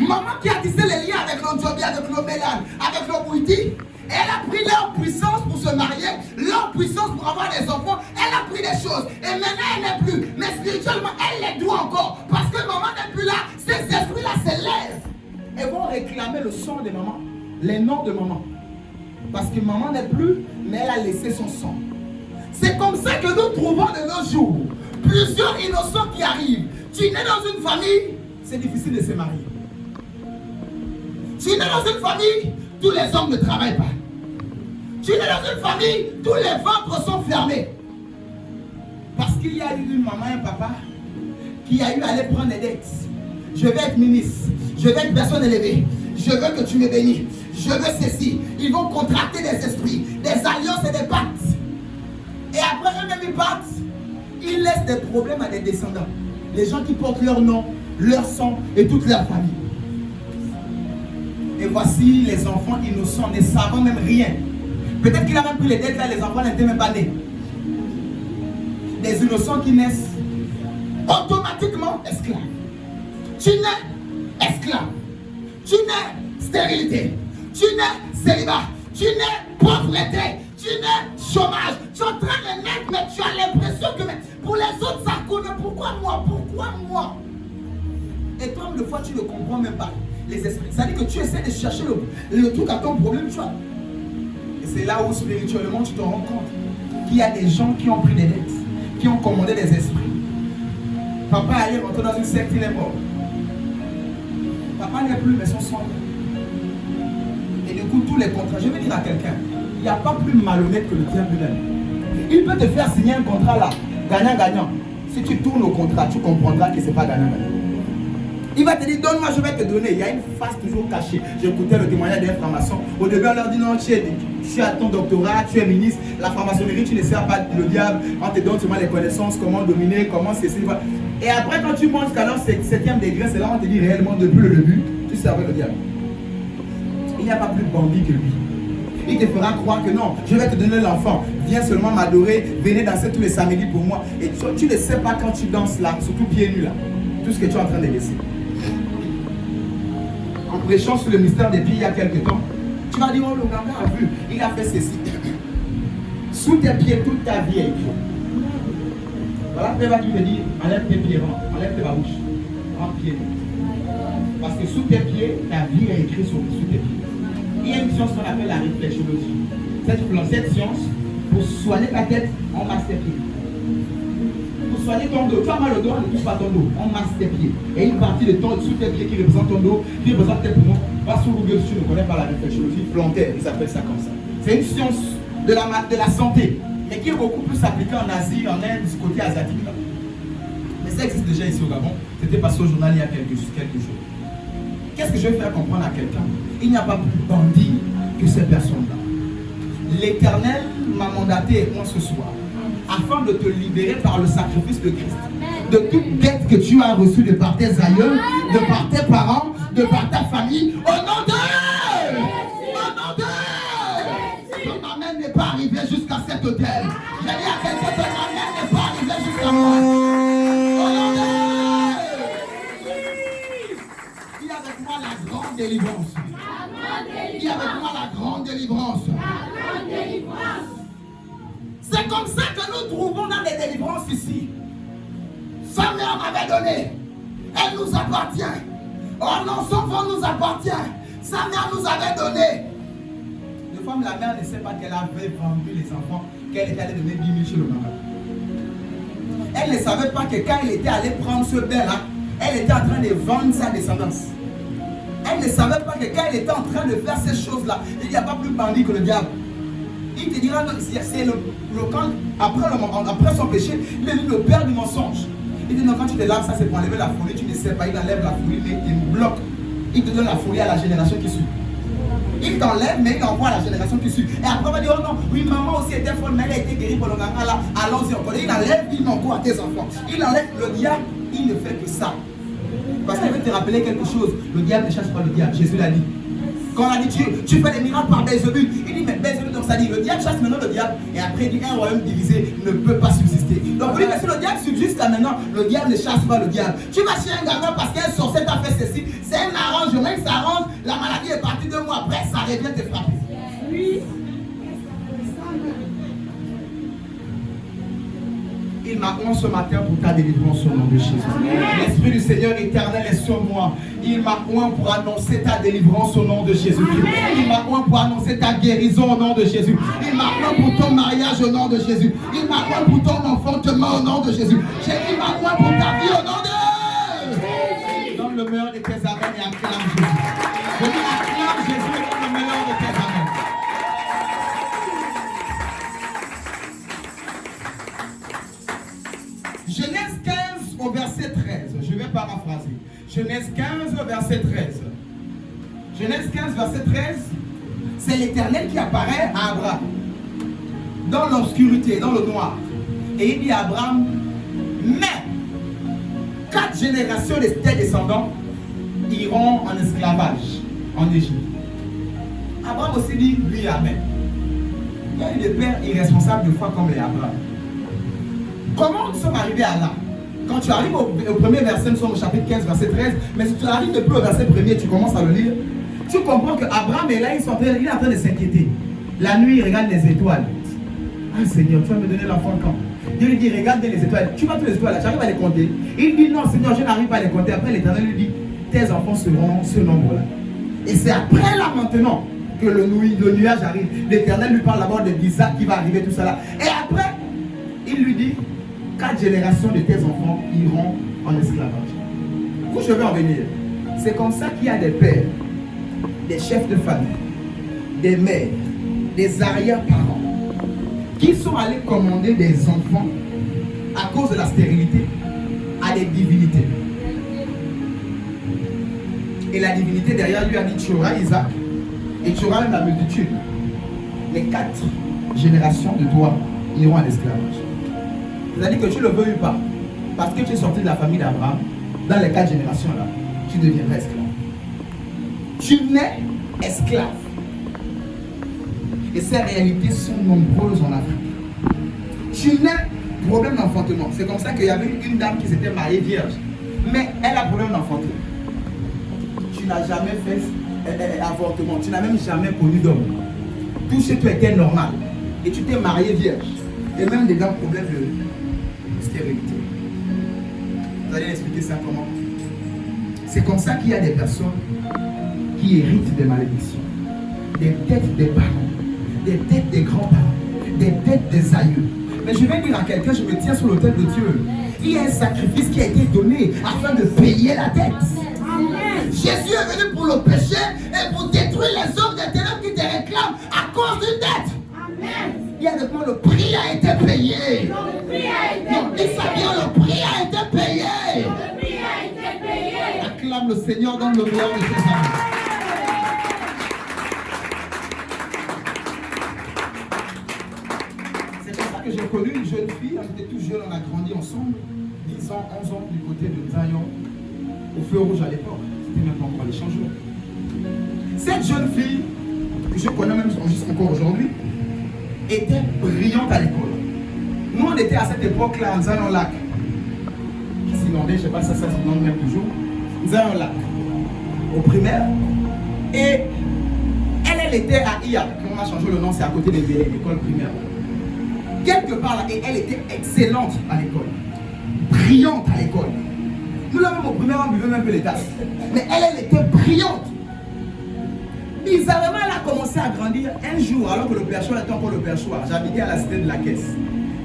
Maman qui a tissé les liens avec l'Ondjobia, avec le Mélan, avec le Bouiti, elle a pris leur puissance pour se marier, leur puissance pour avoir des enfants. Elle a pris des choses. Et maintenant, elle n'est plus. Mais spirituellement, elle les doit encore. Parce que maman n'est plus là. Ces esprits-là se lèvent. Et vont réclamer le sang de maman. Les noms de maman. Parce que maman n'est plus, mais elle a laissé son sang. C'est comme ça que nous trouvons de nos jours plusieurs innocents qui arrivent. Tu nais dans une famille, c'est difficile de se marier. Tu nais dans une famille, tous les hommes ne travaillent pas. Tu nais dans une famille, tous les ventres sont fermés. Parce qu'il y a eu une maman et un papa qui a eu à aller prendre des dettes. Je vais être ministre, je vais être personne élevée, je veux que tu me bénis, je veux ceci. Ils vont contracter des esprits, des alliances et des pactes. Et après eux-mêmes ils partent, ils laissent des problèmes à des descendants. Les gens qui portent leur nom, leur sang et toute leur famille. Et voici les enfants innocents, ne savant même rien. Peut-être qu'il a même pris les dettes là, les enfants n'étaient même pas nés. Des innocents qui naissent automatiquement esclaves. Tu nais esclave. Tu nais stérilité. Tu nais célibat. Tu nais pauvreté. Tu nais chômage. Tu es en train de naître, mais tu as l'impression que pour les autres ça connaît. Pourquoi moi? Pourquoi moi? Et toi, de fois, tu ne comprends même pas les esprits. Ça veut dire que tu essaies de chercher le truc à ton problème, tu vois. Et c'est là où spirituellement tu te rends compte qu'il y a des gens qui ont pris des dettes, qui ont commandé des esprits. Papa est allé rentrer dans une secte, il est mort. Papa n'est plus, mais son sang. Et du coup, tous les contrats, je vais dire à quelqu'un, il n'y a pas plus malhonnête que le diable lui-même. Il peut te faire signer un contrat là, gagnant-gagnant. Si tu tournes au contrat, tu comprendras que ce n'est pas gagnant-gagnant. Il va te dire, donne-moi, je vais te donner. Il y a une face toujours cachée. J'écoutais le témoignage d'un franc-maçon. Au début, on leur dit, non, tu es à ton doctorat, tu es ministre. La franc-maçonnerie, tu ne sers pas le diable. On te donne seulement les connaissances, comment dominer, comment ceci. Et après, quand tu montes jusqu'à leur 7e degré, c'est là où on te dit réellement, depuis le début, tu servais le diable. Il n'y a pas plus bandit que lui. Il te fera croire que non, je vais te donner l'enfant. Viens seulement m'adorer, venez danser tous les samedis pour moi. Et tu ne sais pas quand tu danses là, surtout pieds nus là, tout ce que tu es en train de laisser. En prêchant sur le mystère des pieds il y a quelques temps, tu vas dire, oh le gars a vu, il a fait ceci. Sous tes pieds, toute ta vie est écrite. Voilà, tu vas te dire, enlève tes pieds, enlève tes bouches, en pied. Parce que sous tes pieds, ta vie est écrite sous tes pieds. Il y a une science qu'on appelle la réflexologie. Cette science, pour soigner ta tête, on masse tes pieds. Pour soigner ton dos, tu as mal au dos, on ne touche pas ton dos, on masse tes pieds. Et une partie de ton sous tes pieds qui représente ton dos, qui représente tes poumons, va sur Google, si tu ne connais pas la réflexologie plantaire, ils appellent ça comme ça. C'est une science de la santé, mais qui est beaucoup plus appliquée en Asie, en Inde, du côté asiatique. Là. Mais ça existe déjà ici au Gabon, c'était passé au journal il y a quelques jours. Qu'est-ce que je vais faire comprendre à quelqu'un? Il n'y a pas plus bandit que ces personnes-là. L'Éternel m'a mandaté moi ce soir afin de te libérer par le sacrifice de Christ de toute dette que tu as reçue de par tes aïeux, de par tes parents, de par ta famille. Au nom de... Au nom de... Ton amen n'est pas arrivé jusqu'à cet hôtel. J'ai dit à quelqu'un, ton amen n'est pas arrivé jusqu'à moi. Au nom de... Il y a avec moi la grande délivrance. Il y a avec moi la grande délivrance. C'est comme ça que nous trouvons dans les délivrances ici. Sa mère m'avait donné. Elle nous appartient. Oh non, son enfant nous appartient. Sa mère nous avait donné. De fois, la mère ne sait pas qu'elle avait vendu les enfants, qu'elle était allée donner 10 000 chez le maman. Elle ne savait pas que quand elle était allée prendre ce bain-là, elle était en train de vendre sa descendance. Elle ne savait pas que quand elle était en train de faire ces choses-là, il n'y a pas plus bandit que le diable. Il te dira, c'est le quand, après son péché, il est le père du mensonge. Il dit non, quand tu te laves, ça c'est pour enlever la folie, tu ne sais pas, il enlève la folie, mais il bloque. Il te donne la folie à la génération qui suit. Il t'enlève, mais il envoie à la génération qui suit. Et après, on va dire, oh non, oui, maman aussi était folle, mais elle a été guérie pour le gamin là, allons-y encore. Il enlève, il m'envoie à tes enfants. Il enlève le diable, il ne fait que ça. Parce qu'il veut te rappeler quelque chose. Le diable ne cherche pas le diable, Jésus l'a dit. Quand on a dit tu fais des miracles par Belzébuth, il dit mais Belzébuth, donc ça dit le diable chasse maintenant le diable, et après il dit un royaume divisé ne peut pas subsister. Donc vous dites que si le diable subsiste là maintenant, le diable ne chasse pas le diable. Tu vas chez un gamin parce qu'un sorcier t'a fait ceci, c'est un arrangement. mois après, ça revient te frapper. Oui. Il m'a oint ce matin pour ta délivrance au nom de Jésus. L'Esprit du Seigneur éternel est sur moi. Il m'a oint pour annoncer ta délivrance au nom de Jésus. Il m'a oint pour annoncer ta guérison au nom de Jésus. Il m'a oint pour ton mariage au nom de Jésus. Il m'a oint pour ton enfantement au nom de Jésus. Il m'a oint pour ta vie au nom de Jésus. Donne le meilleur de tes amens et acclame Jésus. Je dis acclame Jésus et donne le meilleur de tes amens. Genèse 15 au verset 13. Je vais paraphraser. Genèse 15 verset 13. Genèse 15 verset 13. C'est l'Éternel qui apparaît à Abraham. Dans l'obscurité, dans le noir. Et il dit à Abraham, mais 4 générations de tes descendants iront en esclavage en Égypte. Abraham aussi dit, oui, amen. Il y a eu des pères irresponsables de foi comme les Abraham. Comment nous sommes arrivés à là? Quand tu arrives au premier verset, nous sommes au chapitre 15, verset 13, mais si tu arrives depuis au verset premier, tu commences à le lire, tu comprends qu'Abraham est là, il est en train de s'inquiéter. La nuit, il regarde les étoiles. Ah Seigneur, tu vas me donner l'enfant quand? Dieu lui dit, regarde les étoiles. Tu vois toutes les étoiles là, tu arrives à les compter. Il dit, non Seigneur, je n'arrive pas à les compter. Après, l'Éternel lui dit, tes enfants seront ce nombre-là. Et c'est après là maintenant que le nuage arrive. L'Éternel lui parle d'abord d'Isaac qui va arriver, tout ça là. Et après, il lui dit, 4 générations de tes enfants iront en esclavage. Où je veux en venir? C'est comme ça qu'il y a des pères, des chefs de famille, des mères, des arrière-parents qui sont allés commander des enfants à cause de la stérilité à des divinités. Et la divinité derrière lui a dit, tu auras Isaac et tu auras la multitude. Les 4 générations de toi iront en esclavage. C'est-à-dire que tu ne le veux pas, parce que tu es sorti de la famille d'Abraham, dans les 4 générations là, tu deviendras esclave. Tu nais esclave. Et ces réalités sont nombreuses en Afrique. Tu nais problème d'enfantement. C'est comme ça qu'il y avait une dame qui s'était mariée vierge, mais elle a problème d'enfantement. Tu n'as jamais fait avortement, tu n'as même jamais connu d'homme. Tout chez toi était normal. Et tu t'es mariée vierge. Et même des grands problèmes de stérilité. Vous allez expliquer ça comment? C'est comme ça qu'il y a des personnes qui héritent des malédictions. Des têtes des parents, des têtes des grands-parents, des têtes des aïeux. Mais je vais dire à quelqu'un, je me tiens sur l'autel de Dieu. Il y a un sacrifice qui a été donné afin de payer la dette. Amen. Jésus est venu pour le péché et pour détruire les œuvres des ténèbres qui te réclament à cause d'une dette. Amen. Il y a maintenant le prix a été payé. Le prix a été non, payé. Le prix a été payé. Le prix a été payé. Acclame le Seigneur dans le meilleur de ses âmes. C'est comme ça que j'ai connu une jeune fille. On était tous jeunes, on a grandi ensemble. 10 ans, 11 ans du côté de Zion. Au feu rouge à l'époque. C'était même pas encore les changements. Cette jeune fille, que je connais même encore aujourd'hui, était brillante à l'école. Nous, on était à cette époque-là en Zion Lac. Qui s'inondait, je ne sais pas si ça s'inonde même toujours. Zion Lac. Au primaire. Et elle était à IA. Quand on a changé le nom, c'est à côté de l'école primaire. Quelque part là, et elle était excellente à l'école. Brillante à l'école. Nous là même au primaire, on buvait même un peu les tasses. Mais elle était brillante. Bizarrement, elle a commencé à grandir un jour, alors que le perchoir était encore le perchoir. J'habitais à la cité de la Caisse.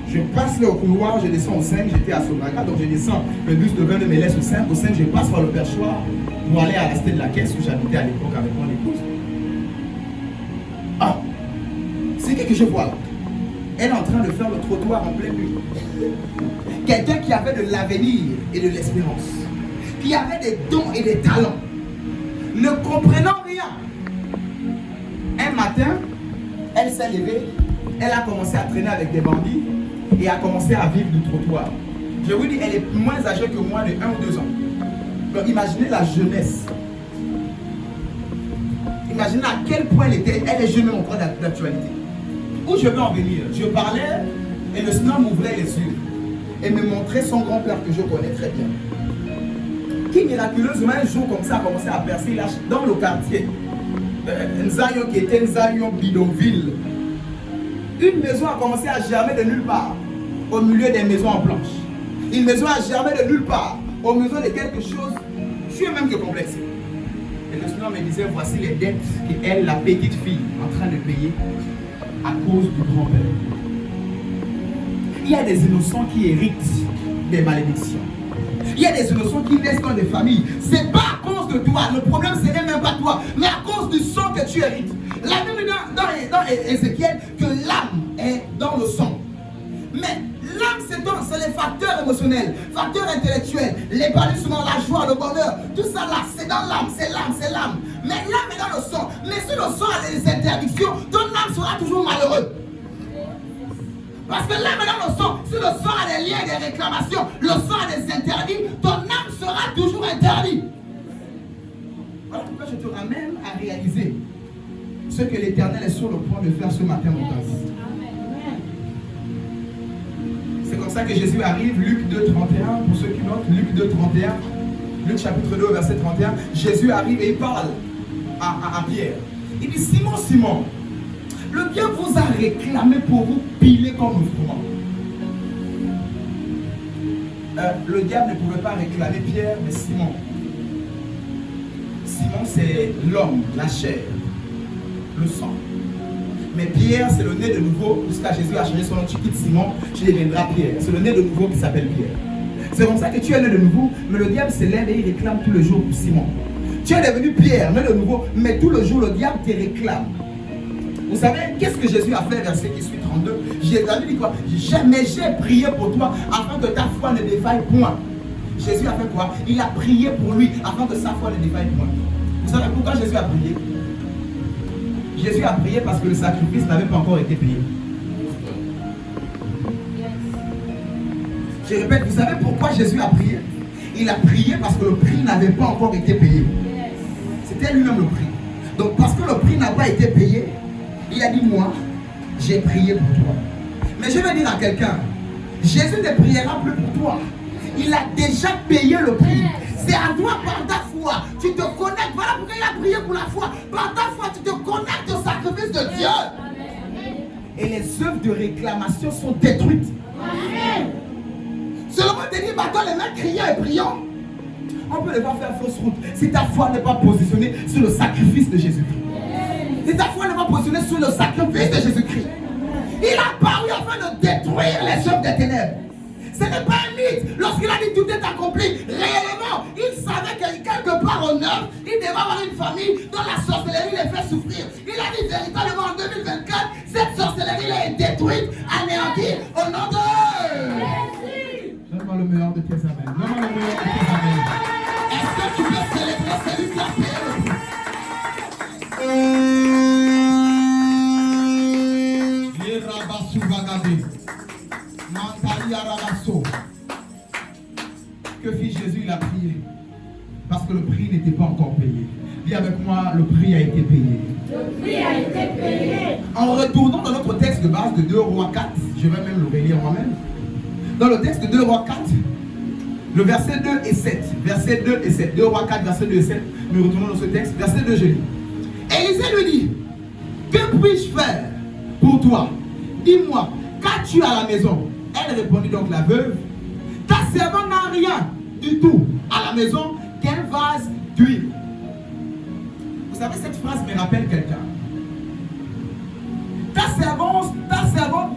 Je passe là au couloir, je descends au 5, j'étais à Sobraca, donc je descends. Le bus de 22 me laisse au 5. Au 5, je passe par le perchoir pour aller à la cité de la Caisse où j'habitais à l'époque avec mon épouse. Ah, c'est qui que je vois là? Elle est en train de faire le trottoir en pleine nuit. Quelqu'un qui avait de l'avenir et de l'espérance, qui avait des dons et des talents, ne comprenant rien. Un matin, elle s'est levée, elle a commencé à traîner avec des bandits et a commencé à vivre du trottoir. Je vous dis, elle est moins âgée que moi de 1 ou 2 ans. Donc imaginez la jeunesse. Imaginez à quel point elle est jeune même encore d'actualité. Où je veux en venir? Je parlais et le Seigneur m'ouvrait les yeux et me montrait son grand-père que je connais très bien. Qui miraculeusement un jour comme ça a commencé à percer dans le quartier. Nzayon qui était Nzayon bidonville. Une maison a commencé à germer de nulle part au milieu des maisons en planche. Une maison a germé de nulle part au milieu de quelque chose. Je suis même que complexé. Et le Seigneur me disait, voici les dettes qu'elle, la petite fille, est en train de payer à cause du grand-père. Il y a des innocents qui héritent des malédictions. Il y a des innocents qui naissent dans des familles. Ce n'est pas à cause de toi. Le problème, ce n'est même pas toi, mais à cause du sang que tu hérites. La Bible dit dans Ézéchiel que l'âme est dans le sang. Mais l'âme, c'est les facteurs émotionnels, facteurs intellectuels, l'épanouissement, la joie, le bonheur. Tout ça là, c'est dans l'âme, c'est l'âme. Mais l'âme est dans le sang. Mais si le sang a des interdictions, ton âme sera toujours malheureuse. Parce que l'âme est dans le sang. Si le sang a des liens, des réclamations, le sang a des interdits, ton âme sera toujours interdite. Voilà pourquoi je te ramène à réaliser ce que l'Éternel est sur le point de faire ce matin dans ta vie. C'est comme ça que Jésus arrive, Luc 2, 31, pour ceux qui notent, Luc 2, 31, Luc chapitre 2, verset 31, Jésus arrive et il parle à Pierre. Il dit, Simon, Simon, le diable vous a réclamé pour vous piler comme un froment. Le diable ne pouvait pas réclamer Pierre, mais Simon. Simon, c'est l'homme, la chair, le sang. Mais Pierre, c'est le né de nouveau. Jusqu'à Jésus a changé son nom. Tu quittes Simon, tu deviendras Pierre. C'est le né de nouveau qui s'appelle Pierre. C'est comme ça que tu es né de nouveau, mais le diable s'élève et il réclame tout le jour pour Simon. Tu es devenu Pierre, né de nouveau, mais tout le jour, le diable te réclame. Vous savez, qu'est-ce que Jésus a fait, verset qui suit 32? Jésus dit quoi? Jamais j'ai prié pour toi afin que ta foi ne défaille point. Jésus a fait quoi? Il a prié pour lui afin que sa foi ne défaille point. Vous savez pourquoi Jésus a prié? Jésus a prié parce que le sacrifice n'avait pas encore été payé. Je répète, vous savez pourquoi Jésus a prié? Il a prié parce que le prix n'avait pas encore été payé. C'était lui-même le prix. Donc parce que le prix n'a pas été payé, il a dit, moi, j'ai prié pour toi. Mais je vais dire à quelqu'un, Jésus ne priera plus pour toi. Il a déjà payé le prix. C'est à toi par ta foi. Tu te connectes. Voilà pourquoi il a prié pour la foi. Par ta foi, tu te connectes au sacrifice de Dieu. Et les œuvres de réclamation sont détruites. Seulement te dit, toi les mains criant et priant, on peut les voir faire fausse route. Si ta foi n'est pas positionnée sur le sacrifice de Jésus-Christ. Si ta foi n'est pas positionnée sur le sacrifice de Jésus-Christ. Il a paru afin de détruire les œuvres des ténèbres. Ce n'est pas un mythe. Lorsqu'il a dit tout est accompli, réellement, il savait que quelque part au nord, il devait avoir une famille dont la sorcellerie les fait souffrir. Il a dit véritablement en 2024, cette sorcellerie est détruite, anéantie au nom de... Donne-moi le meilleur de tes amens. Donne-moi le meilleur de tes amens. Est-ce que tu peux célébrer celui qui a payé le prix? Que fit Jésus? Il a prié parce que le prix n'était pas encore payé. Dis avec moi, le prix a été payé. Le prix a été payé. En retournant dans notre texte de base de 2 Rois 4, je vais même le relire moi-même. Dans le texte de 2 Rois 4, le verset 2 et 7. Verset 2 et 7. 2 Rois 4, verset 2 et 7. Nous retournons dans ce texte. Verset 2, je lis. Élisée lui dit, que puis-je faire pour toi? Dis-moi, qu'as-tu à la maison? Elle répondit donc, la veuve, ta servante n'a rien du tout à la maison qu'un vase d'huile. Vous savez, cette phrase me rappelle quelqu'un. Ta servante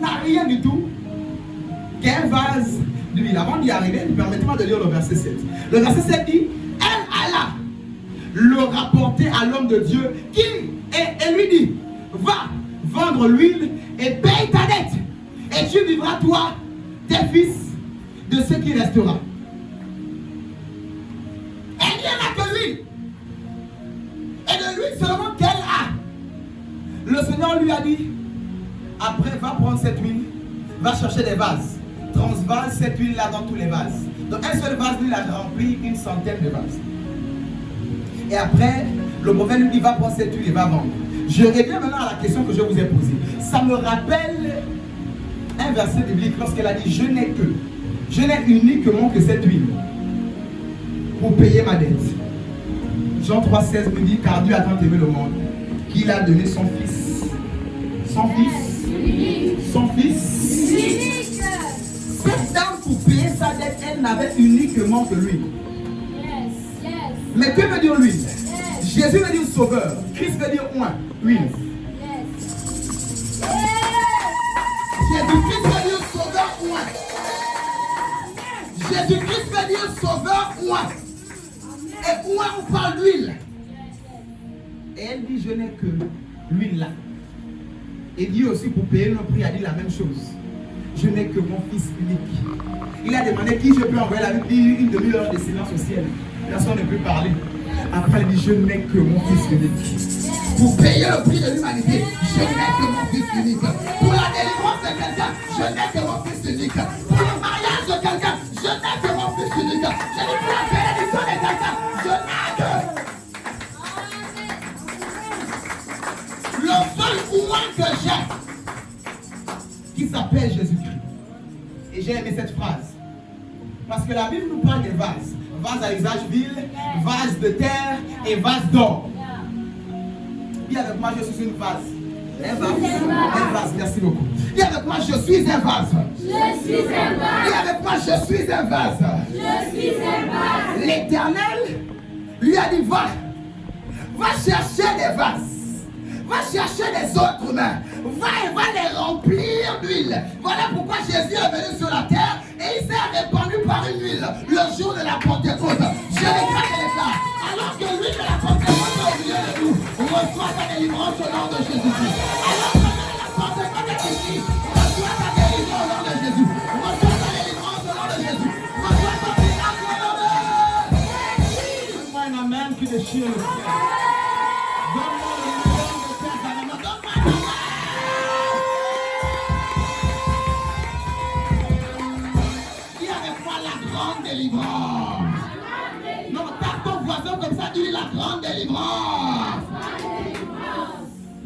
n'a rien du tout qu'un vase d'huile. Avant d'y arriver, permettez-moi de lire le verset 7. Le verset 7 dit, elle alla le rapporter à l'homme de Dieu et lui dit, va vendre l'huile et paye ta dette. Et tu vivras, toi, tes fils, de ce qui restera. Elle n'y en a que l'huile. Et de l'huile seulement qu'elle a. Le Seigneur lui a dit, après, va prendre cette huile, va chercher des vases. Transvase cette huile-là dans tous les vases. Donc un seul vase, lui, il a rempli une centaine de vases. Et après, le prophète lui dit, va prendre cette huile et va vendre. Je reviens maintenant à la question que je vous ai posée. Ça me rappelle un verset biblique lorsqu'elle a dit, je n'ai uniquement que cette huile pour payer ma dette. Jean 3,16 me dit, car Dieu a tant aimé le monde qu'il a donné son fils. Son fils. Son fils. Cette dame, pour payer sa dette, elle n'avait uniquement que lui. Mais que veut dire l'huile? Jésus veut dire sauveur. Christ veut dire oint. Huile. Jésus-Christ veut dire sauveur oint. Jésus-Christ veut dire sauveur oint. Et oint, on parle d'huile. Et elle dit, je n'ai que l'huile là. Et Dieu aussi, pour payer nos prix, a dit la même chose. Je n'ai que mon fils unique. Il a demandé qui je peux envoyer la Bible, une demi-heure de silence au ciel. Personne ne peut parler. Après, il dit, je n'ai que mon fils unique. Pour payer le prix de l'humanité, je n'ai que mon fils unique. Pour la délivrance de quelqu'un, je n'ai que mon fils unique. Pour le mariage de quelqu'un, je n'ai que mon fils unique. Je dis pour la bénédiction de quelqu'un, je n'ai que... Le seul oint que j'ai, qui s'appelle Jésus-Christ. Et j'ai aimé cette phrase. Parce que la Bible nous parle des vases. Vase à usage vil, vase de terre et vase d'or. Dis avec moi, je suis une vase. Un vase. Un vase, merci beaucoup. Dis avec moi, je suis un vase. Je suis un vase. Dis avec moi, je suis un vase. Je suis un vase. L'Éternel lui a dit, va chercher des vases. Va chercher des autres mains. Va et va les remplir d'huile. Voilà pourquoi Jésus est venu sur la terre et il s'est répandu par une huile le jour de la Pentecôte. Je déclare et déclare. Alors que l'huile de la Pentecôte est au milieu de nous, on reçoit ta délivrance au nom de Jésus-Christ. Alors que l'huile de la Pentecôte est ici, on reçoit ta délivrance au nom de Jésus. On reçoit ta délivrance au nom de Jésus. On reçoit ton miracle au nom de Jésus. Donne-moi un amen qui déchire le ciel. Donne-moi le nom de Père Carrément. Donne-moi un amen. Dis avec moi la grande délivrance. Non, tape ton voisin comme ça, dis la grande délivrance.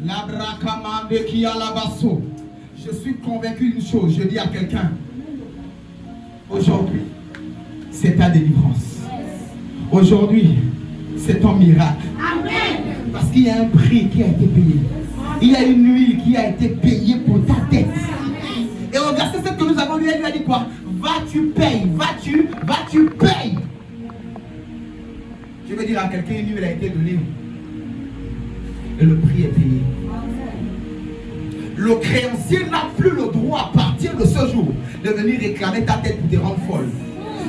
La brakamande qui a la basso. Je suis convaincu d'une chose, je dis à quelqu'un, aujourd'hui, c'est ta délivrance. Aujourd'hui, c'est ton miracle. Amen. Parce qu'il y a un prix qui a été payé. Il y a une huile qui a été payée pour ta tête. Et au verset 7 que nous avons lu, elle lui a dit quoi? Va-tu payes, va-tu payes. Je veux dire à quelqu'un, une huile a été donnée. Et le prix est payé. Le créancier n'a plus le droit à partir de ce jour de venir réclamer ta tête pour te rendre folle.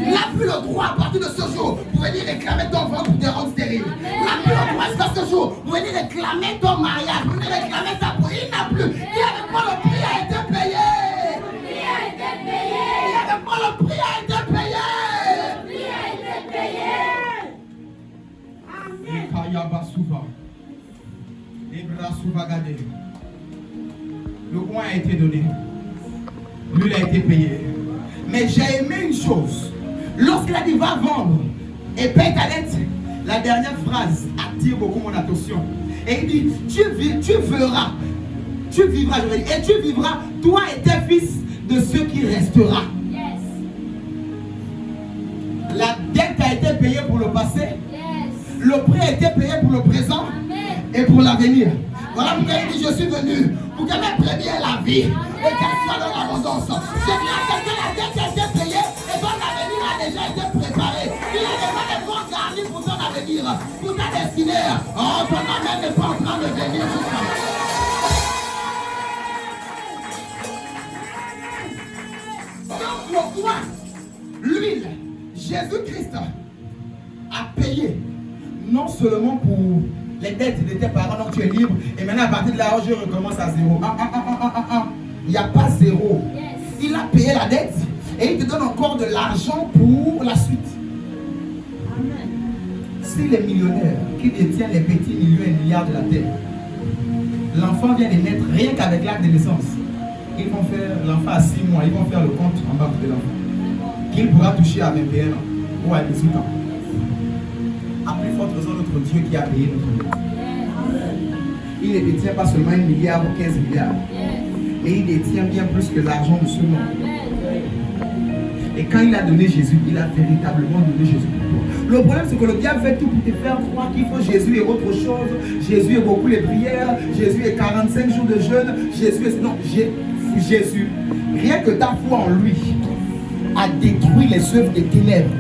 Il n'a plus le droit à partir de ce jour pour venir réclamer ton ventre pour te rendre stérile. Il n'a plus le droit jusqu'à ce jour pour venir réclamer ton mariage, pour venir réclamer ta peau. Il n'a plus. Et avec moi, le prix a été payé. Le prix a été payé. Et avec moi, le prix a été payé. Le prix a été payé. Amen. Le oint a été donné. L'huile a été payée. Mais j'ai aimé une chose. Lorsqu'il a dit va vendre et paye ta dette, la dernière phrase attire beaucoup mon attention. Et il dit tu vivras, je veux dire, et tu vivras, toi et tes fils, de ce qui restera. Yes. La dette a été payée pour le passé. Yes. Le prix a été payé pour le présent. Amen. Et pour l'avenir. Voilà pourquoi il dit je suis venu pour que mes brebis aient la vie et qu'elle soit dans l'abondance. Je dis à quelqu'un la dette a été payée et ton avenir a déjà été préparé. Il a déjà des bons garnis pour ton avenir, pour ta destinée. Oh, ton amen n'est pas en train de venir jusqu'à donc pourquoi l'huile, Jésus-Christ a payé non seulement pour les dettes de tes parents, donc tu es libre. Et maintenant, à partir de là, je recommence à zéro. Il n'y a pas zéro. Yes. Il a payé la dette et il te donne encore de l'argent pour la suite. Amen. Si les millionnaires qui détiennent les petits millions et milliards de la terre, l'enfant vient de naître rien qu'avec l'acte de naissance, ils vont faire l'enfant à 6 mois, ils vont faire le compte en bas de l'enfant, qu'il pourra toucher à 21 ans ou à 18 ans. À plus forte raison, notre Dieu qui a payé notre dette. Il ne détient pas seulement 1 milliard ou 15 milliards, mais il détient bien plus que l'argent de ce monde. Et quand il a donné Jésus, il a véritablement donné Jésus pour toi. Le problème, c'est que le diable fait tout pour te faire croire qu'il faut Jésus et autre chose. Jésus et beaucoup les prières. Jésus et 45 jours de jeûne. Jésus et... Non, Jésus. Rien que ta foi en lui a détruit les œuvres des ténèbres.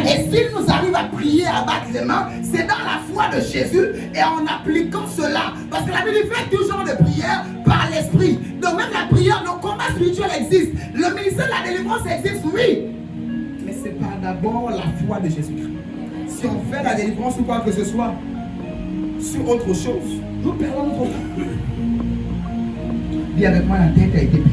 Et s'il nous arrive à prier, à battre les mains, c'est dans la foi de Jésus et en appliquant cela. Parce que la Bible fait toujours de prière par l'esprit. Donc même la prière, le combat spirituel existe. Le ministère de la délivrance existe, oui. Mais c'est pas d'abord la foi de Jésus-Christ. Si on fait la délivrance ou quoi que ce soit sur autre chose, nous perdons notre temps. Dis avec moi, la dette a été payée.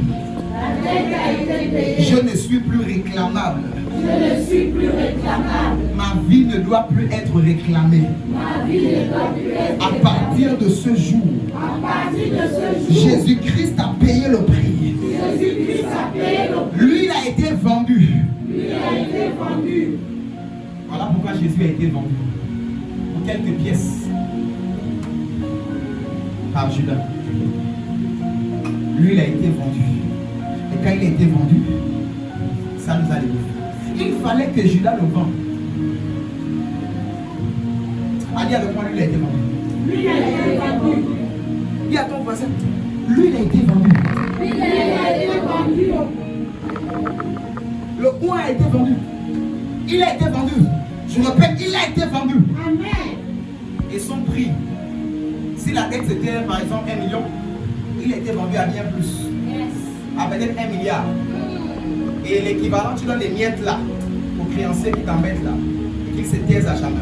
La dette a été payée. Je ne suis plus réclamable. Je ne suis plus réclamable. Ma vie ne doit plus être réclamée. Ma vie ne doit plus être À réclamée. partir de ce jour, À partir de ce jour, Jésus-Christ a payé le prix. Jésus-Christ a payé le prix. Lui, il a été vendu. Lui a été vendu. Voilà pourquoi Jésus a été vendu. Pour quelques pièces. Par Judas. Lui, il a été vendu. Et quand il a été vendu, ça nous a délivrés. Il fallait que Judas le vende. Allez avec moi, lui, il a été vendu. Lui il a été vendu. Dis à ton voisin, lui, il a été vendu. Lui il a été vendu. Le oint a été vendu. Il a été vendu. Je répète, il a été vendu. Amen. Et son prix, si la dette c'était par exemple 1 million, il a été vendu à bien plus. Yes. À peut-être 1 milliard. Et l'équivalent, tu donnes les miettes là, aux créanciers qui t'embêtent là, et qu'ils se taisent à jamais.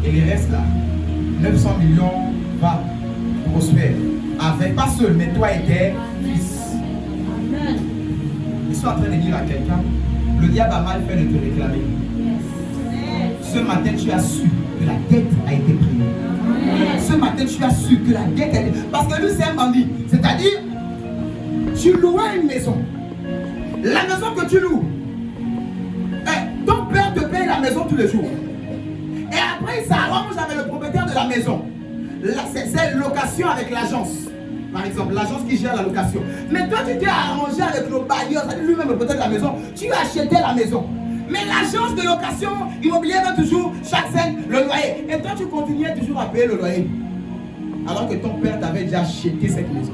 Et les restes là, 900 millions va prospérer. Avec pas seul, mais toi et tes fils. Amen. Ils sont en train de dire à quelqu'un, le diable a mal fait de te réclamer. Yes. Ce matin, tu as su que la dette a été prise. Amen. Ce matin, tu as su que la dette a été prise. Parce que lui, c'est un bandit. C'est-à-dire, tu louais une maison. La maison que tu loues, ton père te paye la maison tous les jours. Et après, il s'arrange avec le propriétaire de la maison. C'est location avec l'agence. Par exemple, l'agence qui gère la location. Mais toi, tu t'es arrangé avec le bailleur, c'est-à-dire lui-même le propriétaire de la maison. Tu as acheté la maison. Mais l'agence de location immobilière va toujours, chaque scène, le loyer. Et toi, tu continuais toujours à payer le loyer. Alors que ton père t'avait déjà acheté cette maison.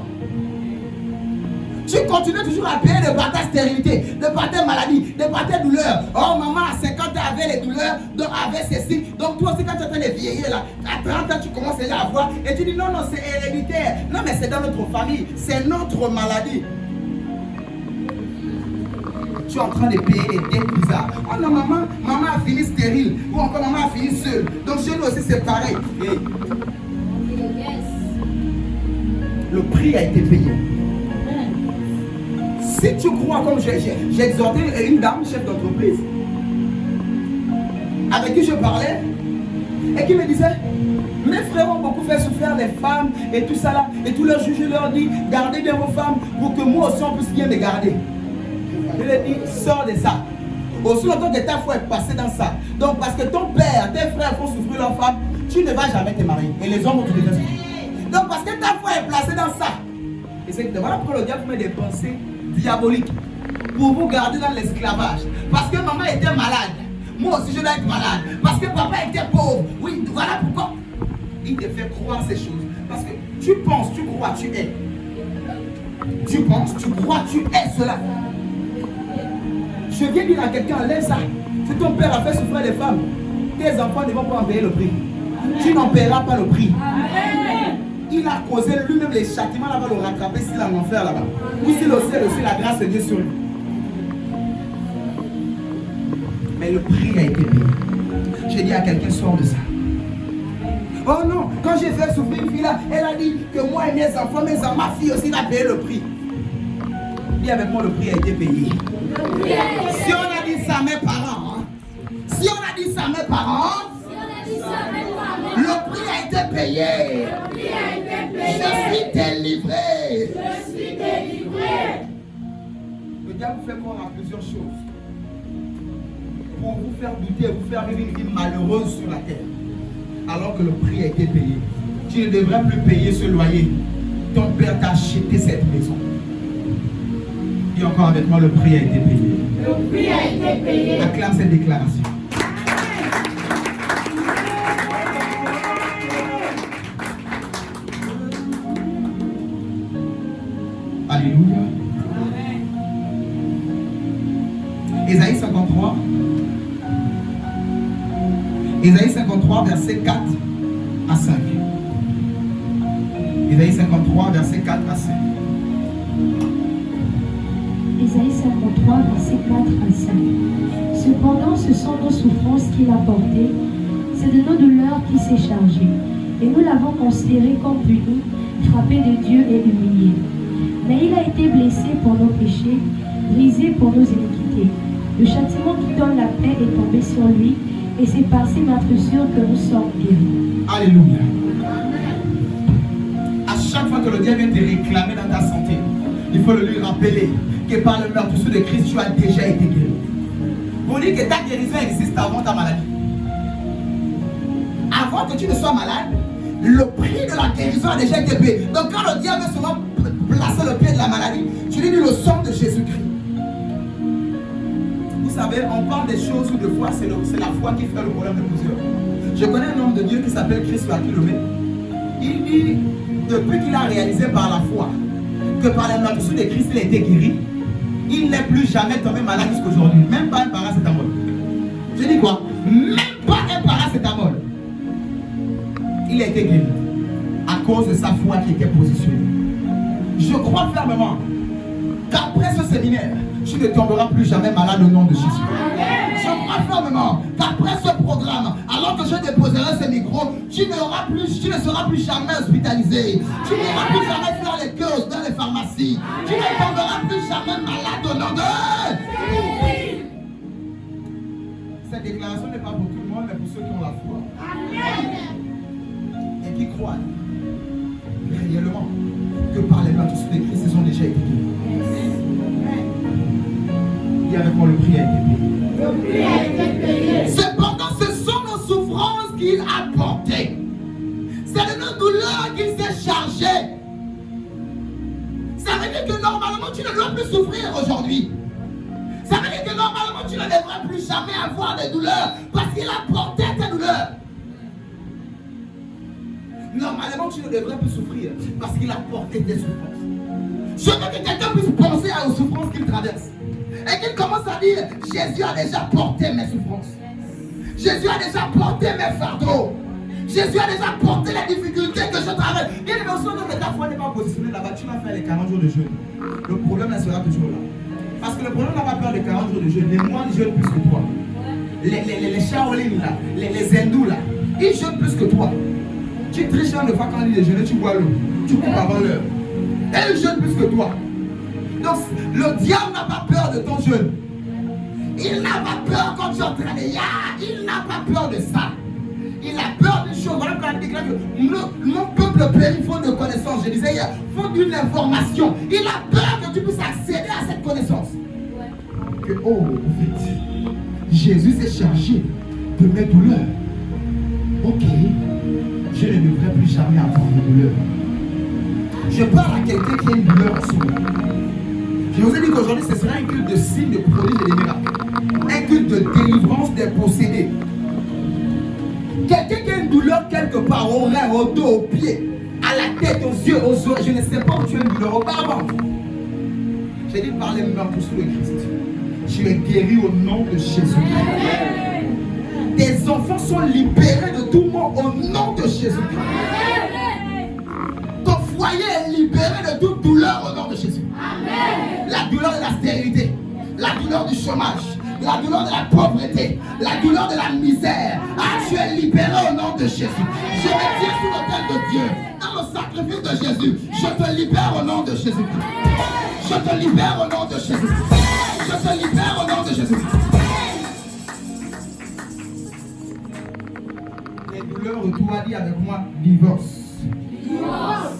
Tu continues toujours à payer de par ta stérilité, de par tes maladies, de par tes douleurs. Oh, maman, à 50 ans avait les douleurs, donc avait ceci. Donc toi aussi, quand tu es en train de vieillir là, à 30 ans, tu commences déjà à voir. Et tu dis non, non, c'est héréditaire. Non, mais c'est dans notre famille. C'est notre maladie. Tu es en train de payer des dettes bizarres. Oh non, maman a fini stérile. Ou encore maman a fini seule. Donc chez nous aussi, c'est pareil. Et le prix a été payé. Si tu crois, comme j'ai exhorté une dame, chef d'entreprise, avec qui je parlais, et qui me disait, mes frères ont beaucoup fait souffrir les femmes et tout ça là, et tous leurs juges leur disent, gardez bien vos femmes pour que moi aussi on puisse bien les garder. Je lui ai dit, sors de ça. Aussi longtemps que ta foi est passée dans ça. Donc parce que ton père, tes frères font souffrir leurs femmes, tu ne vas jamais te marier. Et les hommes vont te faire souffrir. Donc parce que ta foi est placée dans ça. Et c'est que voilà pourquoi le diable met des pensées diabolique pour vous garder dans l'esclavage. Parce que maman était malade. Moi aussi je dois être malade. Parce que papa était pauvre. Oui, voilà pourquoi. Il te fait croire ces choses. Parce que tu penses, tu crois, tu es. Tu penses, tu crois, tu es cela. Je viens dire à quelqu'un, lève ça. Si ton père a fait souffrir les femmes, tes enfants ne vont pas en payer le prix. Tu n'en paieras pas le prix. Amen. Il a causé lui-même les châtiments là-bas, le rattraper s'il a en enfer là-bas. Ou s'il le sait aussi, la grâce de Dieu sur lui. Mais le prix a été payé. J'ai dit à quelqu'un, sors de ça. Oh non, quand j'ai fait souffrir une fille là, elle a dit que moi et mes enfants, ma fille aussi va payer le prix. Dis avec moi, le prix a été payé. Si on a dit ça à mes parents, si on a dit ça à mes parents, le prix a été payé. Je suis délivré. Le diable vous fait croire à plusieurs choses pour vous faire douter et vous faire vivre une vie malheureuse sur la terre. Alors que le prix a été payé. Tu ne devrais plus payer ce loyer. Ton père t'a acheté cette maison. Dis encore avec moi, le prix a été payé. Le prix a été payé. Acclame cette déclaration. Ésaïe 53, verset 4 à 5. Ésaïe 53, verset 4 à 5. Ésaïe 53, verset 4 à 5. Cependant, ce sont nos souffrances qu'il a portées, c'est de nos douleurs qu'il s'est chargé. Et nous l'avons considéré comme puni, frappé de Dieu et humilié. Mais il a été blessé pour nos péchés, brisé pour nos iniquités. Le châtiment qui donne la paix est tombé sur lui, et c'est par ses meurtrissures que nous sommes guéris. Alléluia. À chaque fois que le diable vient te réclamer dans ta santé, il faut le lui rappeler que par le meurtrissure de Christ, tu as déjà été guéri. Vous dites que ta guérison existe avant ta maladie. Avant que tu ne sois malade, le prix de la guérison a déjà été payé. Donc quand le diable veut seulement placer le pied de la maladie, tu lui dis le sang de Jésus-Christ. Vous savez, on parle des choses où de foi, c'est la foi qui fait le problème de plusieurs. Je connais un homme de Dieu qui s'appelle Chris Wakilomé. Il dit, depuis qu'il a réalisé par la foi que par la meurtrissure de Christ, il a été guéri, il n'est plus jamais tombé malade jusqu'aujourd'hui. Même pas un paracétamol. Je dis quoi? Même pas un paracétamol. Il a été guéri à cause de sa foi qui était positionnée. Je crois fermement qu'après ce séminaire, tu ne tomberas plus jamais malade au nom de Jésus. Je crois fermement qu'après ce programme, alors que je déposerai ce micro, tu ne seras plus jamais hospitalisé. Tu n'iras plus jamais faire les queues dans les pharmacies. Tu ne tomberas plus jamais malade au nom de Jésus. Cette déclaration n'est pas pour tout le monde, mais pour ceux qui ont la foi. Et qui croient réellement que par les meurtrissures de Christ, ils ont déjà été guéris. Et avec moi, le prix a été payé. Le prix a été payé. Cependant, ce sont nos souffrances qu'il a portées. C'est de nos douleurs qu'il s'est chargé. Ça veut dire que normalement, tu ne dois plus souffrir aujourd'hui. Ça veut dire que normalement, tu ne devrais plus jamais avoir de douleurs parce qu'il a porté tes douleurs. Normalement, tu ne devrais plus souffrir parce qu'il a porté tes souffrances. Je veux que quelqu'un puisse penser aux souffrances qu'il traverse. Et qu'il commence à dire, Jésus a déjà porté mes souffrances. Jésus a déjà porté mes fardeaux. Jésus a déjà porté les difficultés que je traverse. Et les notions de ta foi n'est pas positionnée là-bas. Tu vas faire les 40 jours de jeûne. Le problème sera toujours là. Parce que le problème n'a pas peur des 40 jours de jeûne. Les moines jeûnent plus que toi. Les Shaolin là, les hindous là, ils jeûnent plus que toi. Tu triches une fois quand il est jeûné, tu bois l'eau. Tu coupes avant l'heure. Et ils jeûnent plus que toi. Donc, le diable n'a pas peur de ton jeûne. Il n'a pas peur quand tu es en train de il n'a pas peur de ça. Il a peur d'une chose. Voilà quand il déclare que mon peuple périt faute de connaissance. Je disais hier, faute d'une information. Il a peur que tu puisses accéder à cette connaissance. Que, oh, vite. Jésus s'est chargé de mes douleurs. Ok. Je ne devrais plus jamais avoir de douleur. Je parle à quelqu'un qui a une douleur en soi. Je vous ai dit qu'aujourd'hui, ce sera un culte de signes, de prodiges et de miracles. Un culte de délivrance des possédés. Quelqu'un qui a une douleur quelque part, au rein, au dos, au pied, à la tête, aux yeux, aux oreilles. Je ne sais pas où tu as une douleur auparavant. J'ai dit par les meurtrissures de Christ. Tu es guéri au nom de Jésus-Christ. Tes enfants sont libérés de tout mot au nom de Jésus-Christ. Ton foyer est libéré de toute douleur au nom de Jésus. Amen. La douleur de la stérilité, la douleur du chômage, la douleur de la pauvreté, la douleur de la misère. Ah, tu es libéré au nom de Jésus. Je vais dire sous l'autel de Dieu, dans le sacrifice de Jésus, je te libère au nom de Jésus. Je te libère au nom de Jésus. Je te libère au nom de Jésus. Les douleurs, toi, dis avec moi, divorce. Divorce.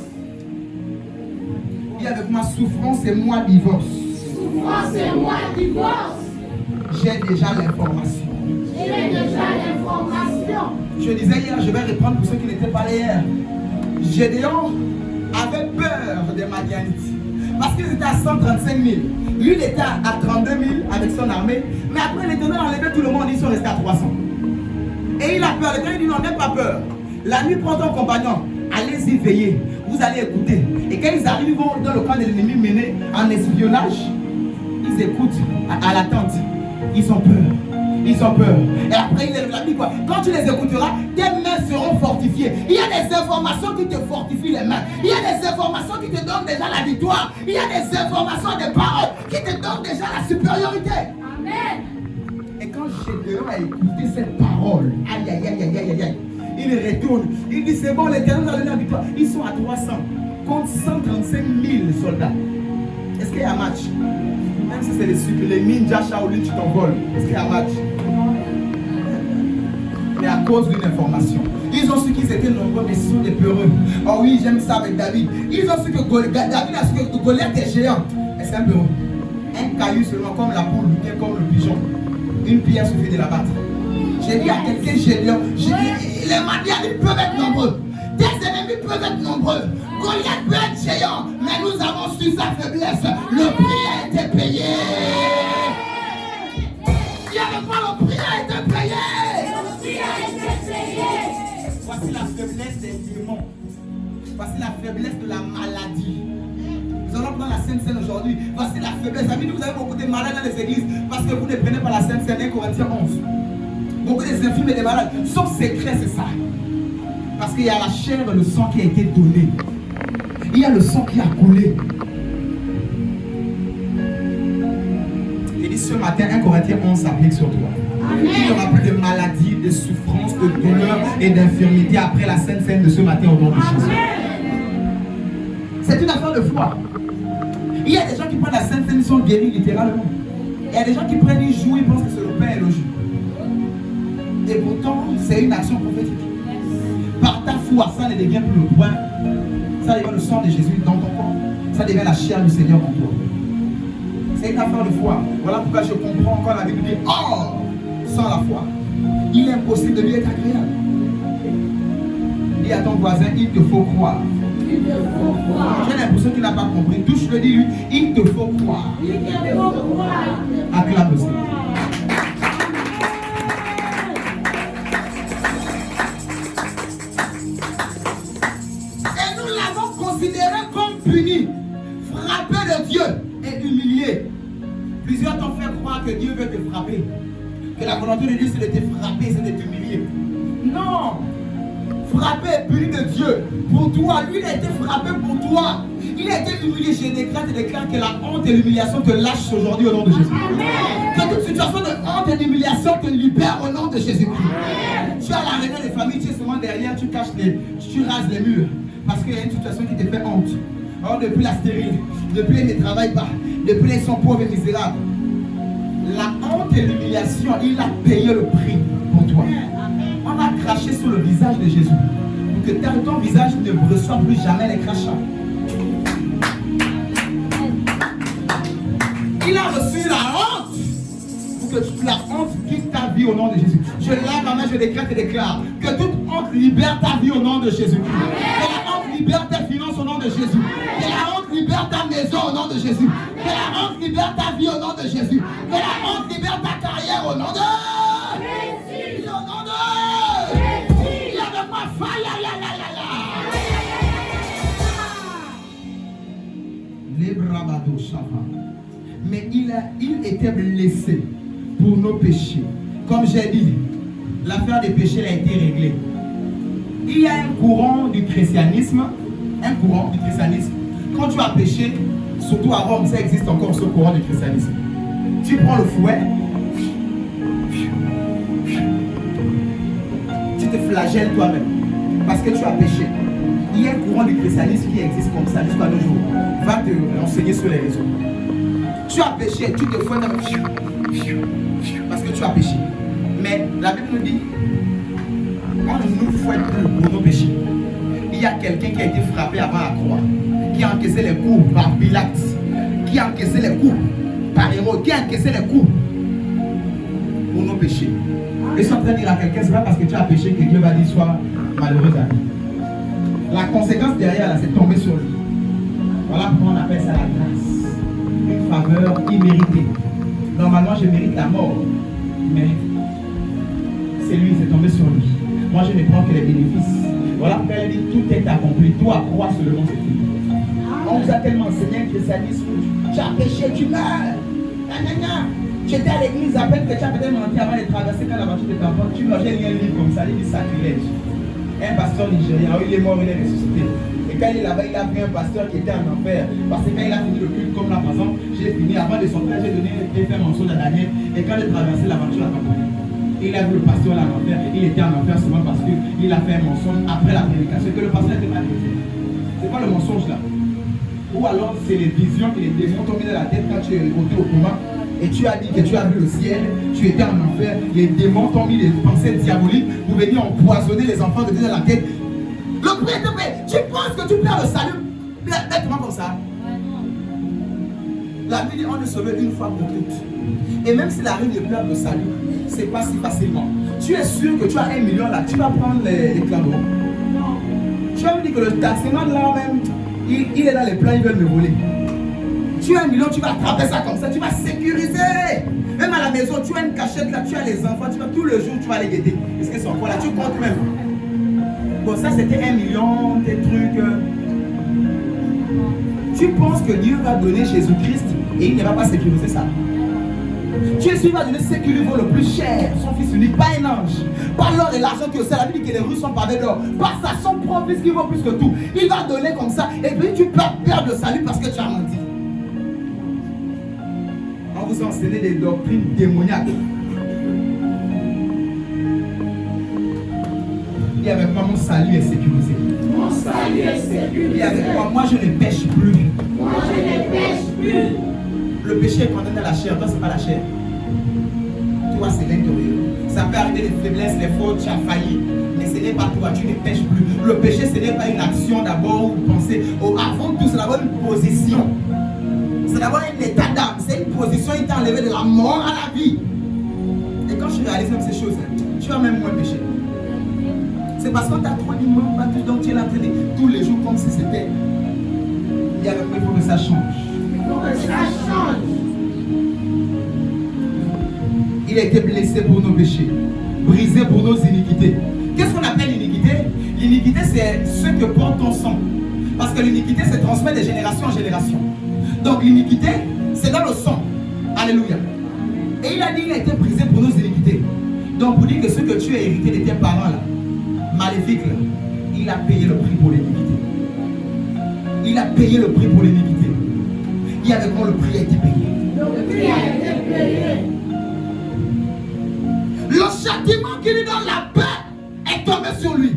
Dis avec moi, souffrance et moi, divorce. Souffrance et moi, divorce. J'ai déjà l'information. J'ai déjà l'information. Je disais hier, je vais reprendre pour ceux qui n'étaient pas là hier. Gédéon avait peur des Madianites. Parce qu'ils étaient à 135 000. Lui, il était à 32 000 avec son armée. Mais après, l'Éternel a enlevé tout le monde. Ils sont restés à 300. Et il a peur. L'Éternel dit non, n'aie pas peur. La nuit, prends ton compagnon. Allez-y veiller. Vous allez écouter. Et quand ils arrivent dans le camp de l'ennemi mené en espionnage, ils écoutent à l'attente. Ils ont peur. Ils ont peur. Et après, il lève la Bible. Quand tu les écouteras, tes mains seront fortifiées. Il y a des informations qui te fortifient les mains. Il y a des informations qui te donnent déjà la victoire. Il y a des informations, des paroles qui te donnent déjà la supériorité. Amen. Et quand Gédéon a écouté cette parole, aïe, aïe, aïe, aïe, aïe, aïe, il retourne. Il dit, c'est bon, l'Éternel a donné la victoire. Ils sont à 300 contre 135 000 soldats. Est-ce qu'il y a un match? Même si c'est les ninjas Shaolin, tu t'envoles. Est-ce qu'il y a un match? Mais à cause d'une information. Ils ont su qu'ils étaient nombreux, mais ils sont des peureux. Oh oui, j'aime ça avec David. Ils ont su que David a su que Goliath est géant. Mais c'est un peureux. Un caillou seulement, comme la poule, bien comme le pigeon. Une pierre suffit de la battre. J'ai dit à quelqu'un, Gédéon, les Madianites peuvent être nombreux. Tes ennemis peuvent être nombreux. Goliath peut être géant, mais nous avons su sa faiblesse. Le prix a été payé. Il y avait pas le prix a été payé. Le prix a été payé. Voici la faiblesse des démons. Voici la faiblesse de la maladie. Nous allons prendre la Sainte Seine aujourd'hui. Voici la faiblesse. Amis, vous avez beaucoup de malades dans les églises parce que vous ne prenez pas la Sainte Seine. 1 Corinthiens 11. Beaucoup des infirmes et des malades. Son secret, c'est ça. Parce qu'il y a la chair et le sang qui a été donné. Il y a le sang qui a coulé. Il dit ce matin, 1 Corinthiens 11 s'applique sur toi. Amen. Il n'y aura plus de maladies, de souffrances, de douleurs et d'infirmités après la Sainte Seine de ce matin au nom de Jésus. C'est une affaire de foi. Il y a des gens qui prennent la Sainte Seine, ils sont guéris littéralement. Il y a des gens qui prennent une joue, ils pensent que c'est le pain et le jus. Et pourtant, c'est une action prophétique. Par ta foi, ça ne devient plus le point. Ça devient le sang de Jésus dans ton corps. Ça devient la chair du Seigneur en toi. C'est une affaire de foi. Voilà pourquoi je comprends quand la Bible dit oh, sans la foi, il est impossible de lui être agréable. Dis à ton voisin, il te faut croire. Il te faut croire. J'ai l'impression qu'il n'a pas compris. Touche-le, dis-lui, il te faut croire. Il te faut croire. Acclame le Seigneur. Et nous l'avons considéré comme puni, frappé de Dieu et humilié. Plusieurs t'ont fait croire que Dieu veut te frapper. Que la volonté de Dieu c'est de te frapper, c'est de t'humilier. Non! Frappé et puni de Dieu pour toi. Lui, il a été frappé pour toi. Il a été humilié. Je déclare que la honte et l'humiliation te lâchent aujourd'hui au nom de Jésus. Amen. Que toute situation de honte et d'humiliation te libère au nom de Jésus-Christ. Tu as la réunion des familles, tu es seulement derrière, tu caches tu rases les murs. Parce qu'il y a une situation qui te fait honte. Or, depuis la stérile, depuis ils ne travaillent pas, depuis ils sont pauvres et misérables. La honte et l'humiliation, il a payé le prix pour toi. On a craché sur le visage de Jésus pour que ton visage ne reçoive plus jamais les crachats. Il a reçu la honte pour que la honte quitte ta vie au nom de Jésus. Je lève ma main, je décrète et déclare que toute honte libère ta vie au nom de Jésus. Que la honte libère tes finances au nom de Jésus. Que la honte libère ta maison au nom de Jésus. Que la honte libère ta vie au nom de Jésus. Que la honte libère ta carrière au nom de Jésus. Au nom de Jésus. Il y a de ma faille. Les bravado chava. Mais il était blessé pour nos péchés. Comme j'ai dit, l'affaire des péchés a été réglée. Il y a un courant du christianisme. Quand tu as péché, surtout à Rome, ça existe encore ce courant du christianisme. Tu prends le fouet, tu te flagelles toi-même parce que tu as péché. Il y a un courant du christianisme qui existe comme ça jusqu'à nos jours. Va te renseigner sur les réseaux. Tu as péché, tu te fouettes parce que tu as péché. Mais la Bible nous dit, on ne nous fouette plus pour nos péchés. Il y a quelqu'un qui a été frappé avant la croix, qui a encaissé les coups par Pilate, qui a encaissé les coups par Hérode, qui a encaissé les coups pour nos péchés. Et je suis en train de dire à quelqu'un, c'est pas parce que tu as péché que Dieu va dire sois malheureux à lui. La conséquence derrière là, c'est tomber sur lui. Voilà pourquoi on appelle ça la grâce. Une faveur imméritée. Normalement, je mérite la mort. Mais c'est lui, c'est tombé sur lui. Moi, je ne prends que les bénéfices. Voilà pourquoi il dit tout est accompli. Tout à croix seulement c'est fini. On vous a tellement enseigné le christianisme. Tu as péché, tu meurs. Tu étais à l'église, à peine que tu as peut-être menti avant de traverser quand la voiture de ta porte, tu mangeais un livre comme ça, il dit sacrilège. Un pasteur nigérien, il est mort, il est ressuscité. Et quand il est là-bas, il a vu un pasteur qui était en enfer. Parce que quand il a fini le culte, comme là par exemple, j'ai fini, avant de sortir, j'ai fait mon saut à Daniel. Et quand j'ai traversé la voiture, la compagnie. Il a vu le pasteur là en enfer. Il était en enfer seulement parce qu'il a fait un mensonge après la prédication. Que le pasteur n'était pas chrétien. C'est pas le mensonge là. Ou alors c'est les visions et les démons t'ont mis dans la tête quand tu es ôté au coma. Et tu as dit que tu as vu le ciel, tu étais en enfer, les démons t'ont mis des pensées diaboliques pour venir empoisonner les enfants de Dieu dans la tête. Le prix est fait. Tu penses que tu perds le salut bêtement comme ça? La Bible dit on est sauvé une fois pour toutes. Et même s'il arrive de perdre le salut, c'est pas si facilement. Tu es sûr que tu as 1 million là, tu vas prendre les clandons. Tu vas me dire que le taximan là même, il est dans les plans, ils veulent me voler. Tu as 1 million, tu vas attraper ça comme ça, tu vas sécuriser. Même à la maison, tu as une cachette là, tu as les enfants, tu vas tout le jour, tu vas les guetter. Est-ce qu'ils sont quoi là? Tu comptes même. Bon, ça c'était 1 million, tes trucs. Tu penses que Dieu va donner Jésus-Christ et il ne va pas sécuriser ça? Tu es sûr qu'il va donner ce qui lui vaut le plus cher, son fils unique, pas un ange, pas l'or et l'argent que c'est. La Bible dit que les rues sont pavées d'or, pas ça, son propre fils qui vaut plus que tout. Il va donner comme ça et puis tu peux perdre le salut parce que tu as menti. On vous enseigne des doctrines démoniaques. Il y avait pas mon salut est sécurisé. Mon salut est sécurisé. Il y avait pas moi je ne pêche plus. Moi je ne pêche plus. Le péché est condamné à la chair, toi c'est pas la chair. Toi c'est l'intérieur. Ça peut arriver des faiblesses, les fautes, tu as failli. Mais ce n'est pas toi, tu ne pêches plus. Le péché ce n'est pas une action d'abord ou une pensée. Avant tout c'est d'abord une position. C'est d'abord un état d'âme. C'est une position qui t'a enlevé de la mort à la vie. Et quand je réalise même ces choses, tu vas même moins pécher. C'est parce qu'on t'a trop dit moins battu, donc tu es là tous les jours comme si c'était. Il y a le il faut que ça change. Il faut que ça change. Il a été blessé pour nos péchés, brisé pour nos iniquités. Qu'est-ce qu'on appelle l'iniquité? L'iniquité, c'est ce que porte ton sang. Parce que l'iniquité se transmet de génération en génération. Donc l'iniquité, c'est dans le sang. Alléluia. Et il a dit qu'il a été brisé pour nos iniquités. Donc pour dire que ce que tu as hérité de tes parents là, maléfiques là, il a payé le prix pour l'iniquité. Il a payé le prix pour l'iniquité. Il y avait quoi? Le prix a été payé. Le prix a été payé. Le châtiment qui lui donne la paix est tombé sur lui.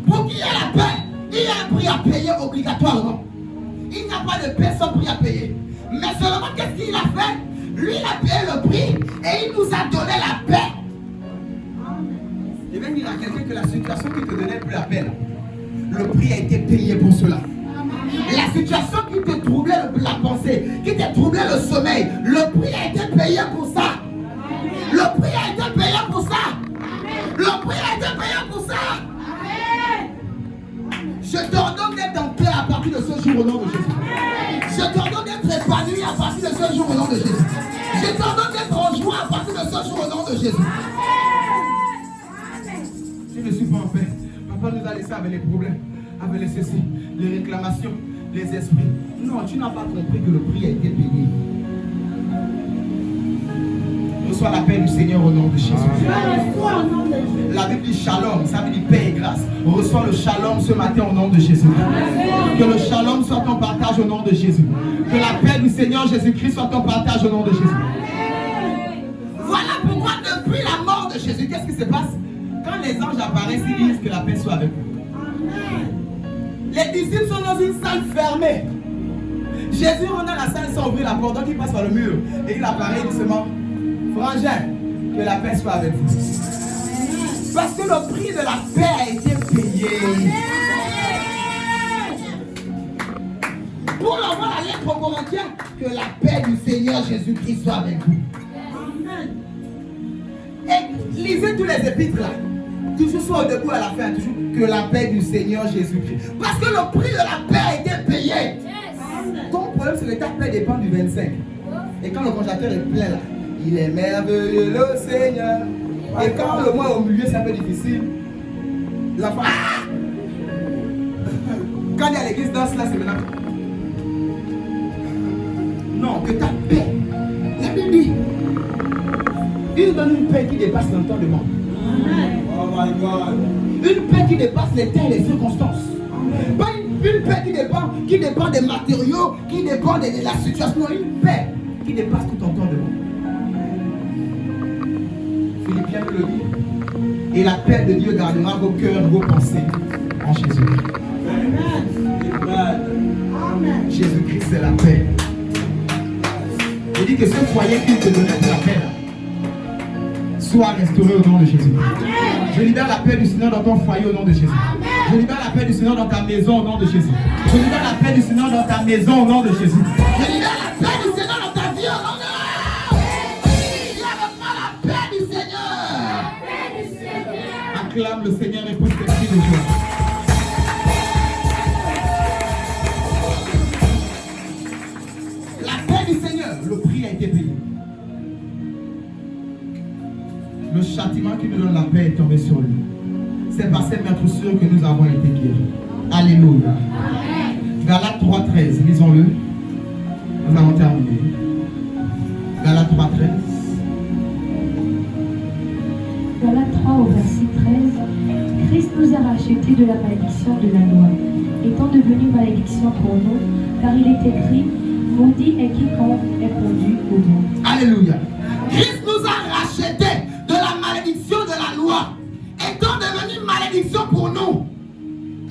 Pour qu'il y ait la paix, il y a un prix à payer obligatoirement. Il n'y a pas de paix sans prix à payer. Mais seulement qu'est-ce qu'il a fait? Lui, il a payé le prix et il nous a donné la paix. Je vais dire à quelqu'un que la situation qui te donnait plus la paix, le prix a été payé pour cela. La situation qui te troublait la pensée, qui te troublait le sommeil, le prix a été payé pour ça. Le prix a été payé pour ça. Le prix a été payé pour ça. Je t'ordonne d'être en paix à partir de ce jour au nom de Jésus. Je t'ordonne d'être épanoui à partir de ce jour au nom de Jésus. Je t'ordonne d'être en joie à partir de ce jour au nom de Jésus. Je ne suis pas en paix. Papa nous a laissé avec les problèmes, avec les ceci, les réclamations, les esprits. Non, tu n'as pas compris que le prix a été payé. Reçois la paix du Seigneur au nom de Jésus. La Bible dit shalom, ça veut dire paix et grâce. Reçois le shalom ce matin au nom de Jésus. Que le shalom soit ton partage au nom de Jésus. Que la paix du Seigneur Jésus-Christ soit ton partage au nom de Jésus. Voilà pourquoi depuis la mort de Jésus, qu'est-ce qui se passe? Quand les anges apparaissent, ils disent que la paix soit avec vous. Les disciples sont dans une salle fermée. Jésus rentre dans la salle sans ouvrir la porte, donc il passe par le mur. Et il apparaît doucement. Frangin, que la paix soit avec vous. Parce que le prix de la paix a été payé. Pour avoir la lettre aux Corinthiens, que la paix du Seigneur Jésus-Christ soit avec vous. Et lisez tous les épîtres là. Toujours soit au début à la fin, toujours que la paix du Seigneur Jésus-Christ. Parce que le prix de la paix a été payé. Ton problème c'est que ta paix dépend du 25. Et quand le congélateur est plein là, il est merveilleux le Seigneur. Et quand le mois est au milieu, c'est un peu difficile. La femme. Ah! Quand il y a l'église danse là, c'est maintenant. Non, que ta paix, la La Bible dit, il nous donne une paix qui dépasse l'entendement. Oh my God. Une paix qui dépasse les temps et les circonstances. Pas une paix qui dépend des matériaux, qui dépend de la situation. Non, une paix qui dépasse tout entendement. Philippiens nous le dit. Et la paix de Dieu gardera vos cœurs, vos pensées en Jésus. Amen. Jésus-Christ, c'est la paix. Il dit que ce foyer qu'il te donnait de la paix soit restauré au nom de Jésus. Amen. Je libère la paix du Seigneur dans ton foyer au nom de Jésus. Amen. Je libère la paix du Seigneur dans ta maison au nom de Jésus. Je libère la paix du Seigneur dans ta maison au nom de Jésus. Je libère la paix du Seigneur dans ta vie au nom de Jésus. Il y a vraiment la paix du Seigneur. Acclame le Seigneur et pousse tes cris de joie. La paix du Seigneur, le prix a été payé. Le châtiment qui nous donne la paix est tombé sur lui. C'est par cette maîtrisure que nous avons été guéris. Alléluia. Galates 3.13, lisons-le. Nous allons terminer. Galates 3.13. Galates 3 au verset 13. Christ nous a rachetés de la malédiction de la loi, étant devenu malédiction pour nous, car il est écrit, maudit est quiconque est conduit au bois. Alléluia. Christ nous a rachetés de la malédiction de la loi, étant devenu malédiction pour nous.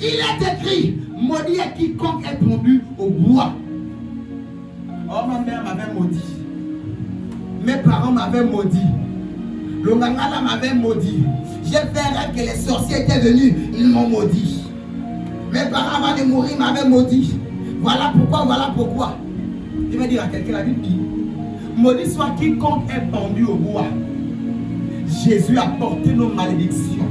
Il est écrit, maudit est quiconque est pendu au bois. Oh, ma mère m'avait maudit. Mes parents m'avaient maudit. Le mangala m'avait maudit. J'ai fait rêve que les sorciers étaient venus, ils m'ont maudit. Mes parents avant de mourir m'avaient maudit. Voilà pourquoi. Il va dire à quelqu'un, la Bible dit, maudit soit quiconque est pendu au bois. Jésus a porté nos malédictions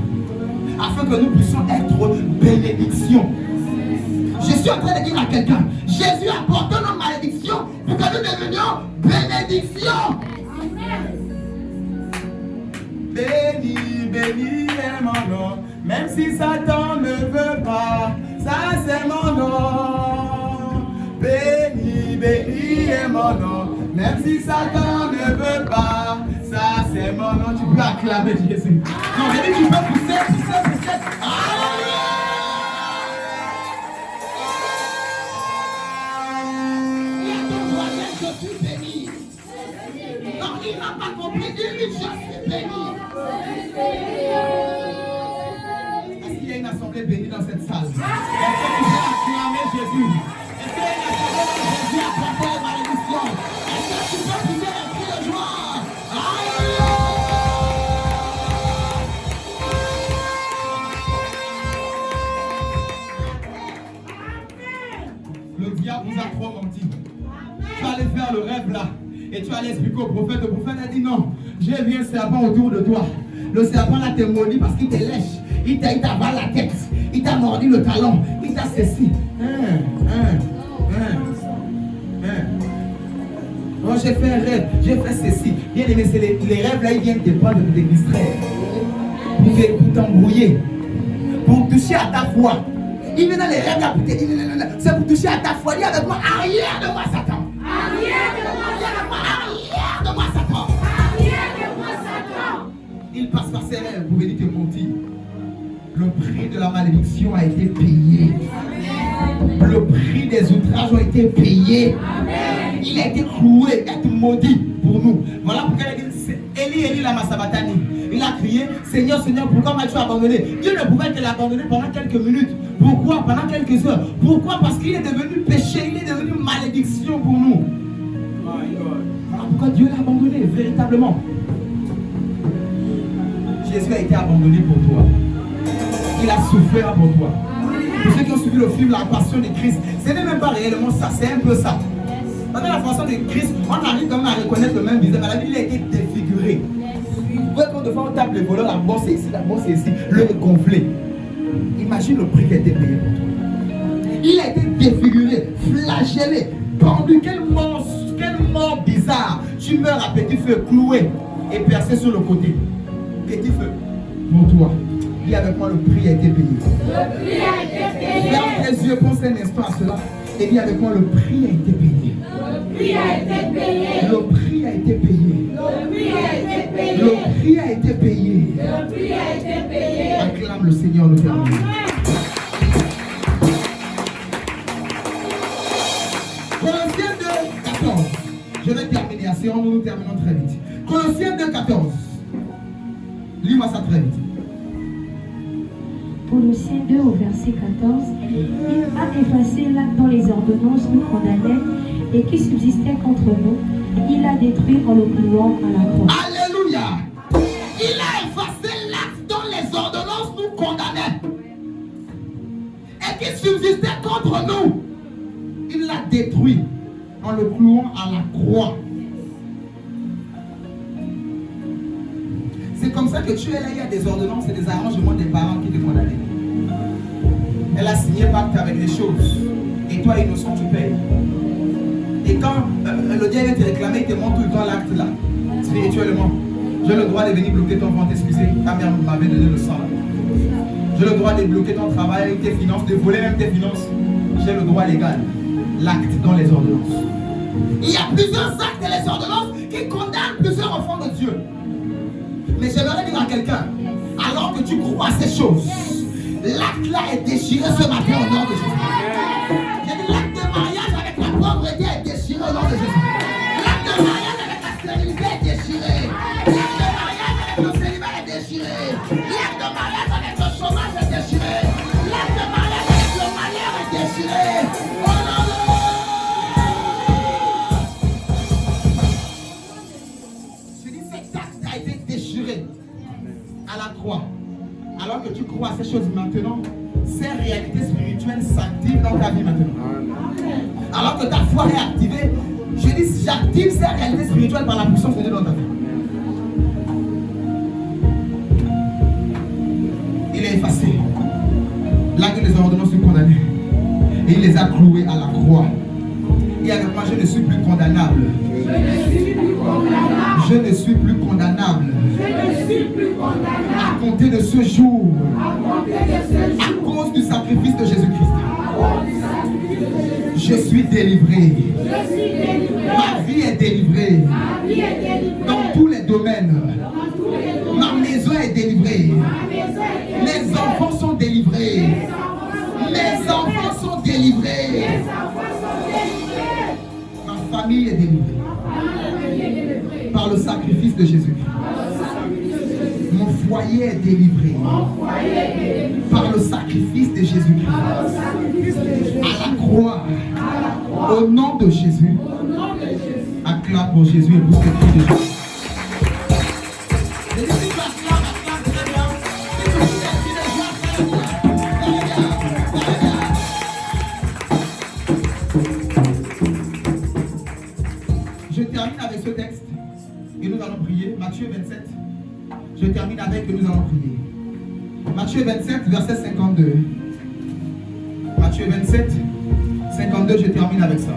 afin que nous puissions être bénédictions. Je suis en train de dire à quelqu'un, Jésus a porté nos malédictions pour que nous devenions bénédictions. Béni, béni est mon nom, même si Satan ne veut pas, ça c'est mon nom. Béni, béni est mon nom, même si Satan ne veut pas, ça c'est mon nom. Tu peux acclamer Jésus. Non, j'ai dit tu peux pousser. Alléluia. Il y a ton voisin, je suis béni. Non, il n'a pas compris, dis-lui, je suis béni. Est-ce qu'il y a une assemblée bénie dans cette salle? Est-ce que tu peux acclamer Jésus? Est-ce qu'il y a une assemblée où Jésus a porté les malédictions? Est-ce que tu peux pousser un cri de joie? Alléluia! Le diable vous a trop menti. Tu allais faire le rêve là. Et tu allais expliquer au prophète. Le prophète a dit non. J'ai vu un serpent autour de toi. Le serpent là te maudit parce qu'il te lèche. Il t'avale la tête. Il t'a mordu le talon. Il t'a ceci. Oh, j'ai fait un rêve. J'ai fait ceci. Bien aimé, c'est les rêves là, ils viennent te prendre, de te distraire. Pour t'embrouiller. Pour toucher à ta foi. Il vient dans les rêves là pour te dire non. C'est pour toucher à ta foi. Dis avec moi, arrière de moi, Satan. Arrière de moi, Satan. Il passe par ses rêves pour venir te mentir. Le prix de la malédiction a été payé. Amen. Le prix des outrages a été payé. Amen. Il a été cloué, il a été maudit pour nous. Voilà pourquoi il a dit Eli lama sabachthani. Il a crié Seigneur, Seigneur, pourquoi m'as-tu abandonné? Dieu ne pouvait que l'abandonner pendant quelques minutes. Pourquoi? Pendant quelques heures. Pourquoi? Parce qu'il est devenu péché, il est devenu malédiction pour nous. Voilà pourquoi Dieu l'a abandonné, véritablement. Jésus a été abandonné pour toi. Il a souffert pour toi. Pour ceux qui ont suivi le film La Passion de Christ, ce n'est même pas réellement ça, c'est un peu ça. Dans la Passion de Christ, on arrive quand même à reconnaître le même visage, mais la vie il a été défiguré. Vous voyez quand devant on tape le voleur, la bosse est ici, le gonflé. Imagine le prix qui a été payé pour toi. Il a été défiguré, flagellé, pendu. Quelle mort bizarre. Tu meurs à petit feu, cloué et percé sur le côté. Petit feu pour toi. Dis avec moi, le prix a été payé. Le prix a été payé. Ferme tes yeux, pense un instant à cela. Et dis avec moi, le prix a été payé. Le prix a été payé. Le prix a été payé. Le prix a été payé. Le prix a été payé. Le prix a été payé. Acclame le Seigneur, le termine. Colossiens 2, 14. Je vais terminer assez, nous terminons très vite. Colossiens 2, 14. Lis-moi ça très vite. Colossiens 2 au verset 14, il a effacé l'acte dont les ordonnances nous condamnaient et qui subsistait contre nous. Il a détruit en le clouant à la croix. Alléluia. Il a effacé l'acte dont les ordonnances nous condamnaient et qui subsistait contre nous. Il l'a détruit en le clouant à la croix. C'est comme ça que tu es là, il y a des ordonnances et des arrangements des parents qui te condamnaient. Elle a signé pacte avec des choses. Et toi, innocent, tu payes. Et quand le diable te réclamait, il te montre tout le temps l'acte là, spirituellement. J'ai le droit de venir bloquer ton ventre, excusez, ta mère m'avait donné le sang là. J'ai le droit de bloquer ton travail, tes finances, de voler même tes finances. J'ai le droit légal. L'acte dans les ordonnances. Il y a plusieurs actes et les ordonnances qui condamnent plusieurs enfants de Dieu. Mais j'aimerais dire à quelqu'un, alors que tu crois à ces choses, l'acte là est déchiré ce matin au nom de Jésus. J'ai dit l'acte de mariage avec la pauvreté est déchiré au nom de Jésus. L'acte de mariage avec la stérilité est déchiré. L'acte de mariage avec le célibat est déchiré. L'acte de mariage avec le chômage est déchiré. L'acte de mariage avec le malheur est déchiré. Oh non, non. Je dis cet acte a été déchiré à la croix. Alors que tu crois à ces choses maintenant, ces réalités spirituelles s'activent dans ta vie maintenant. Alors que ta foi est activée, je dis j'active ces réalités spirituelles par la puissance de Dieu dans ta vie. Il est effacé. Là que les ordonnances sont condamnées. Et il les a cloués à la croix. Et avec moi, je ne suis plus condamnable. Je ne suis plus condamnable. À compter de ce jour, à cause du sacrifice de Jésus-Christ, je suis délivré. Ma vie est délivrée. Dans tous les domaines. Ma maison est délivrée. Mes enfants sont délivrés. Mes enfants sont délivrés. Ma famille est délivrée. Par le sacrifice de Jésus-Christ. Mon foyer est délivré. Par le sacrifice de Jésus-Christ. À la croix. Au nom de Jésus. Acclame pour Jésus et pousse le cri de Jésus. Je termine avec ce texte et nous allons prier. Matthieu 27. Je termine avec et nous allons prier. Matthieu 27, verset 52. Matthieu 27, 52, je termine avec ça.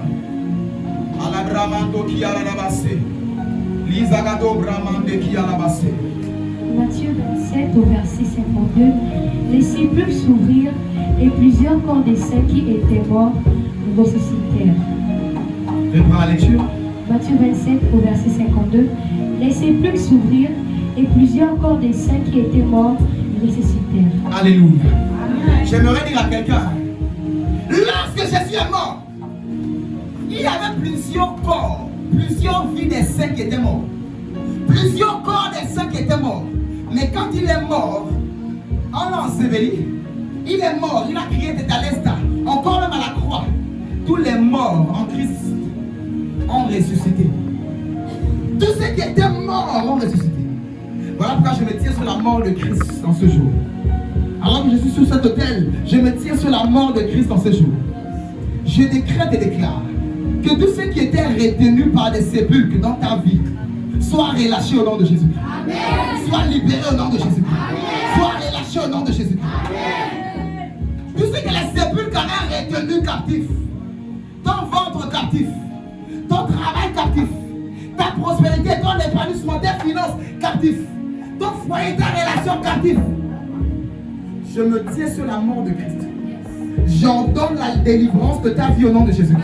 Matthieu 27 au verset 52. Les sépulcres s'ouvrirent et plusieurs corps des saints qui étaient morts ressuscitèrent. Je prends la lecture. Matthieu 27 au verset 52. Les sépulcres s'ouvrirent et plusieurs corps des saints qui étaient morts ressuscitèrent. Alléluia. J'aimerais dire à quelqu'un, lorsque Jésus est mort, il y avait plusieurs corps, plusieurs vies des saints qui étaient morts. Plusieurs corps des saints qui étaient morts. Mais quand il est mort, on l'a enseveli. Il est mort, il a crié Tétalesta. Encore même à la croix, tous les morts en Christ ont ressuscité. Tous ceux qui étaient morts ont ressuscité. Voilà pourquoi je me tiens sur la mort de Christ dans ce jour. Alors que je suis sur cet autel, je me tiens sur la mort de Christ dans ce jour. Je décrète et déclare que tous ceux qui étaient retenus par des sépulcres dans ta vie soient relâchés au nom de Jésus. Amen. Soient libérés au nom de Jésus. Amen. Soient relâchés au nom de Jésus. Amen. Tous ceux que les sépulcres avaient retenus captifs, ton ventre captif, ton travail captif, ta prospérité, ton épanouissement, tes finances captifs, ton foyer, ta relation captif. Je me tiens sur la mort de Christ. J'ordonne la délivrance de ta vie au nom de Jésus.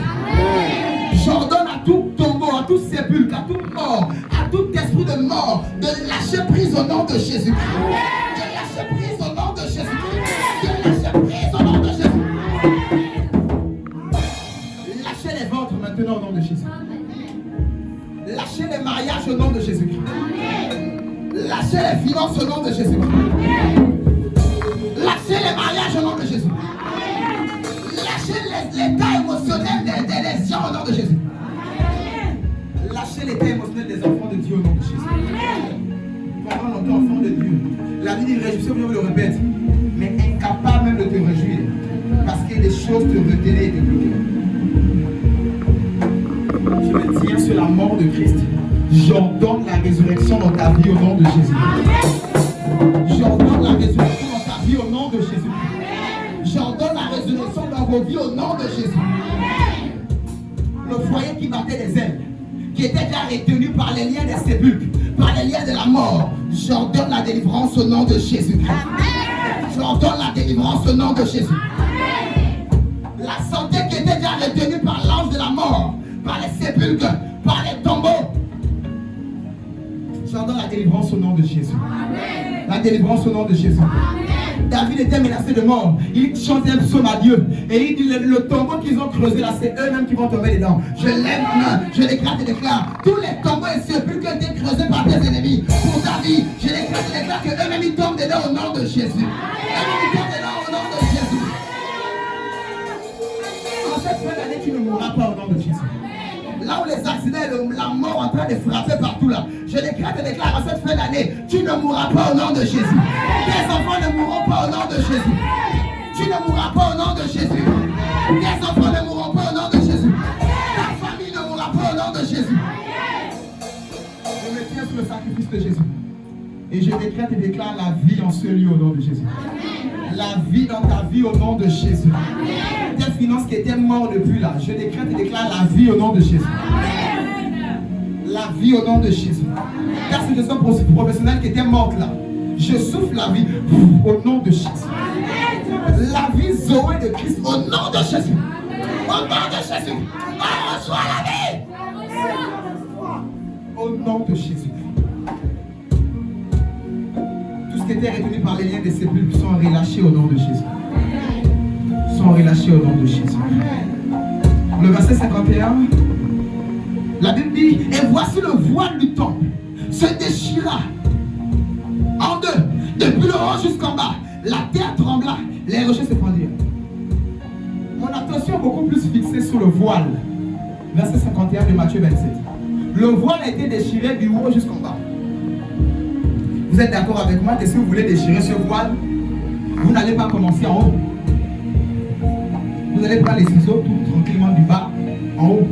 J'ordonne à tout tombeau, à tout sépulcre, à tout mort, à tout esprit de mort, de lâcher prise au nom de Jésus. De lâcher prise au nom de Jésus. De lâcher prise au nom de Jésus. Lâchez les ventres maintenant au nom de Jésus. Lâchez les mariages au nom de Jésus-Christ. Lâchez les finances au nom de Jésus-Christ. Lâchez les mariages au nom de Jésus. Lâchez l'état émotionnel des gens au nom de Jésus. Lâchez l'état émotionnel des enfants de Dieu au nom de Jésus. Pendant longtemps, enfants de Dieu, la vie dit réjouissez, je vous le répète, mais incapable même de te réjouir parce que des choses te retenaient et te bloquaient. Je me tiens sur la mort de Christ. J'ordonne la résurrection dans ta vie au nom de Jésus. J'ordonne la résurrection dans ta vie au nom de Jésus. J'ordonne la résurrection dans vos vies au nom de Jésus. Le foyer qui battait des ailes, qui était déjà retenu par les liens des sépulcres, par les liens de la mort, j'ordonne la délivrance au nom de Jésus. J'ordonne la délivrance au nom de Jésus. La santé qui était déjà retenue par l'ange de la mort, par les sépulcres, par les tombeaux, j'ordonne la délivrance au nom de Jésus. La délivrance au nom de Jésus. David était menacé de mort. Il chantait un psaume à Dieu. Et il dit le tombeau qu'ils ont creusé là, c'est eux-mêmes qui vont tomber dedans. Je lève ma main, je déclare et déclare. Tous les tombeaux et sépulcres qui ont été creusés par tes ennemis pour ta vie, je déclare et déclare que eux-mêmes ils tombent dedans au nom de Jésus. Eux-mêmes ils tombent dedans au nom de Jésus. En cette fin d'année, tu ne mourras pas au nom de Jésus. Là où les accidents et la mort en train de frapper partout là, je déclare et déclare à cette fin d'année, tu ne mourras pas au nom de Jésus. Tes enfants ne mourront pas au nom de Jésus. Tu ne mourras pas au nom de Jésus. Tes enfants ne mourront pas au nom de Jésus. Ta famille ne mourra pas au nom de Jésus. Je me tiens sur le sacrifice de Jésus. Et je décrète et déclare la vie en ce lieu au nom de Jésus. La vie dans ta vie au nom de Jésus. Tes finances qui étaient mortes depuis là, je décrète et déclare la vie au nom de Jésus. La vie au nom de Jésus. Ta situation professionnelle qui était morte là, je souffle la vie au nom de Jésus. La vie Zoé de Christ au nom de Jésus. Au nom de Jésus. On reçoit la vie. Au nom de Jésus. Tout ce qui était retenu par les liens des sépulcres sont relâchés au nom de Jésus. Sont relâchés au nom de Jésus. Le verset 51, la Bible dit, et voici le voile du temple se déchira en deux, depuis le haut jusqu'en bas. La terre trembla, les rochers se fendirent. Mon attention est beaucoup plus fixée sur le voile. Verset 51 de Matthieu 27. Le voile a été déchiré du haut jusqu'en bas. Vous êtes d'accord avec moi que si vous voulez déchirer ce voile, vous n'allez pas commencer en haut. Vous allez prendre les ciseaux tout tranquillement du bas en haut.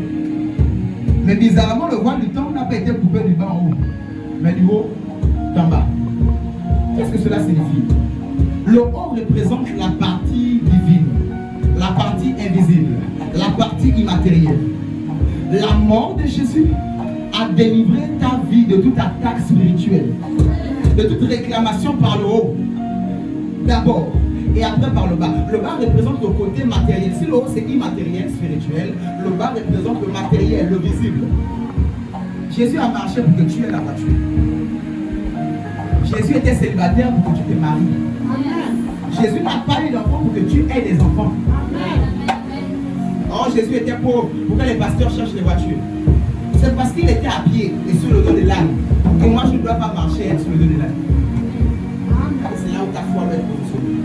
Mais bizarrement, le voile du temple n'a pas été coupé du bas en haut, mais du haut d'en bas. Qu'est-ce que cela signifie? Le haut représente la partie divine, la partie invisible, la partie immatérielle. La mort de Jésus a délivré ta vie de toute attaque spirituelle, de toute réclamation par le haut. D'abord, et après par le bas. Le bas représente le côté matériel. Si le haut c'est immatériel, spirituel, le bas représente le matériel, le visible. Jésus a marché pour que tu aies la voiture. Jésus était célibataire pour que tu te maries. Jésus n'a pas eu d'enfants pour que tu aies des enfants. Oh, Jésus était pauvre. Pourquoi les pasteurs cherchent les voitures? C'est parce qu'il était à pied et sur le dos de l'âne. Que moi je ne dois pas marcher sur le dos de l'âne. C'est là où ta foi doit être positionnée.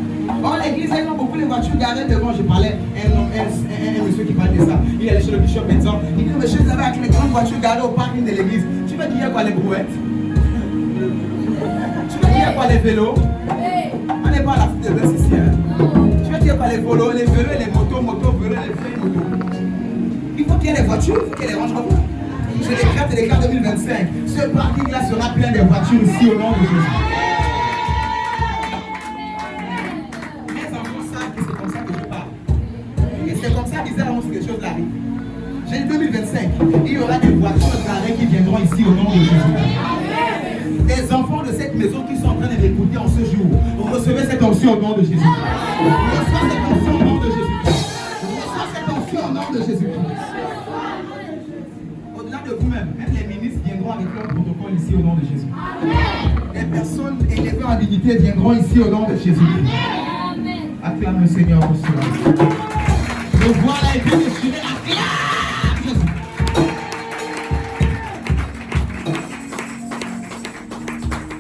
Oh, l'église, il y a beaucoup de voitures garées devant. Je parlais un monsieur qui parlait de ça. Il allait chez le bishop médecin. Il dit, monsieur, vous avez avec les grandes voitures garées au parking de l'église. Tu veux qu'il y ait quoi les brouettes? Tu veux qu'il y ait quoi les vélos? On n'est pas à la fête de verse ici. Hein? Tu veux qu'il y ait quoi les vélos, les motos, vélos, les vrais motos? Il faut qu'il y ait des voitures, il faut qu'il y ait des range rover. Je déclare 2025. Ce parking-là sera plein de voitures ici au nom de Jésus. C'est comme ça bizarrement que les choses arrivent. J'ai dit 2025, il y aura des voitures carrées qui viendront ici au nom de Jésus. Des enfants de cette maison qui sont en train de m'écouter en ce jour, recevez cette onction au nom de Jésus. Reçois cette onction au nom de Jésus. Reçois cette onction au nom de Jésus. Au-delà de vous-même, avec leur protocole ici au nom de Jésus. Les personnes élevées en dignité viendront ici au nom de Jésus. Acclame le Seigneur pour cela. Le voile a été déchiré. Acclame Jésus.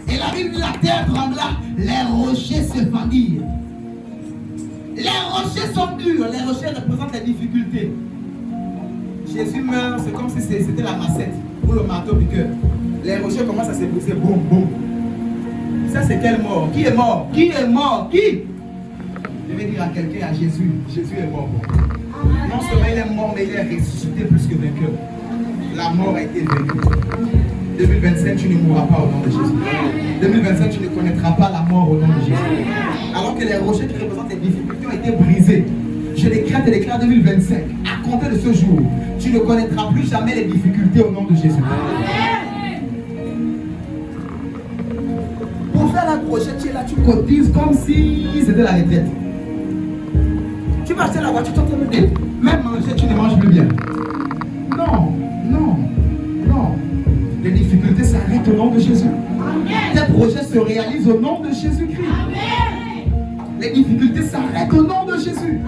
Et la Bible dit la terre trembla, les rochers se fendirent. Les rochers sont durs, les rochers représentent les difficultés. Jésus meurt, c'est comme si c'était la massette ou le marteau piqueur. Les rochers commencent à se briser, boum, boum. Ça c'est quelle mort? Qui est mort? Qui est mort? Qui? Je vais dire à quelqu'un, à Jésus, Jésus est mort. Non seulement il est mort, mais il est ressuscité plus que vainqueur. La mort a été vaincue. 2025, tu ne mourras pas au nom de Jésus. 2025, tu ne connaîtras pas la mort au nom de Jésus. Alors que les rochers qui représentent les difficultés ont été brisés. Je décrète et déclare 2025. À compter de ce jour, tu ne connaîtras plus jamais les difficultés au nom de Jésus. Pour faire la prochaine, tu es là, tu cotises comme si c'était la retraite. Tu vas acheter la voiture, tu t'entends dire, même manger, tu ne manges plus bien. Non, non, non. Les difficultés s'arrêtent au nom de Jésus. Tes projets se réalisent au nom de Jésus-Christ. Les difficultés s'arrêtent au nom de Jésus.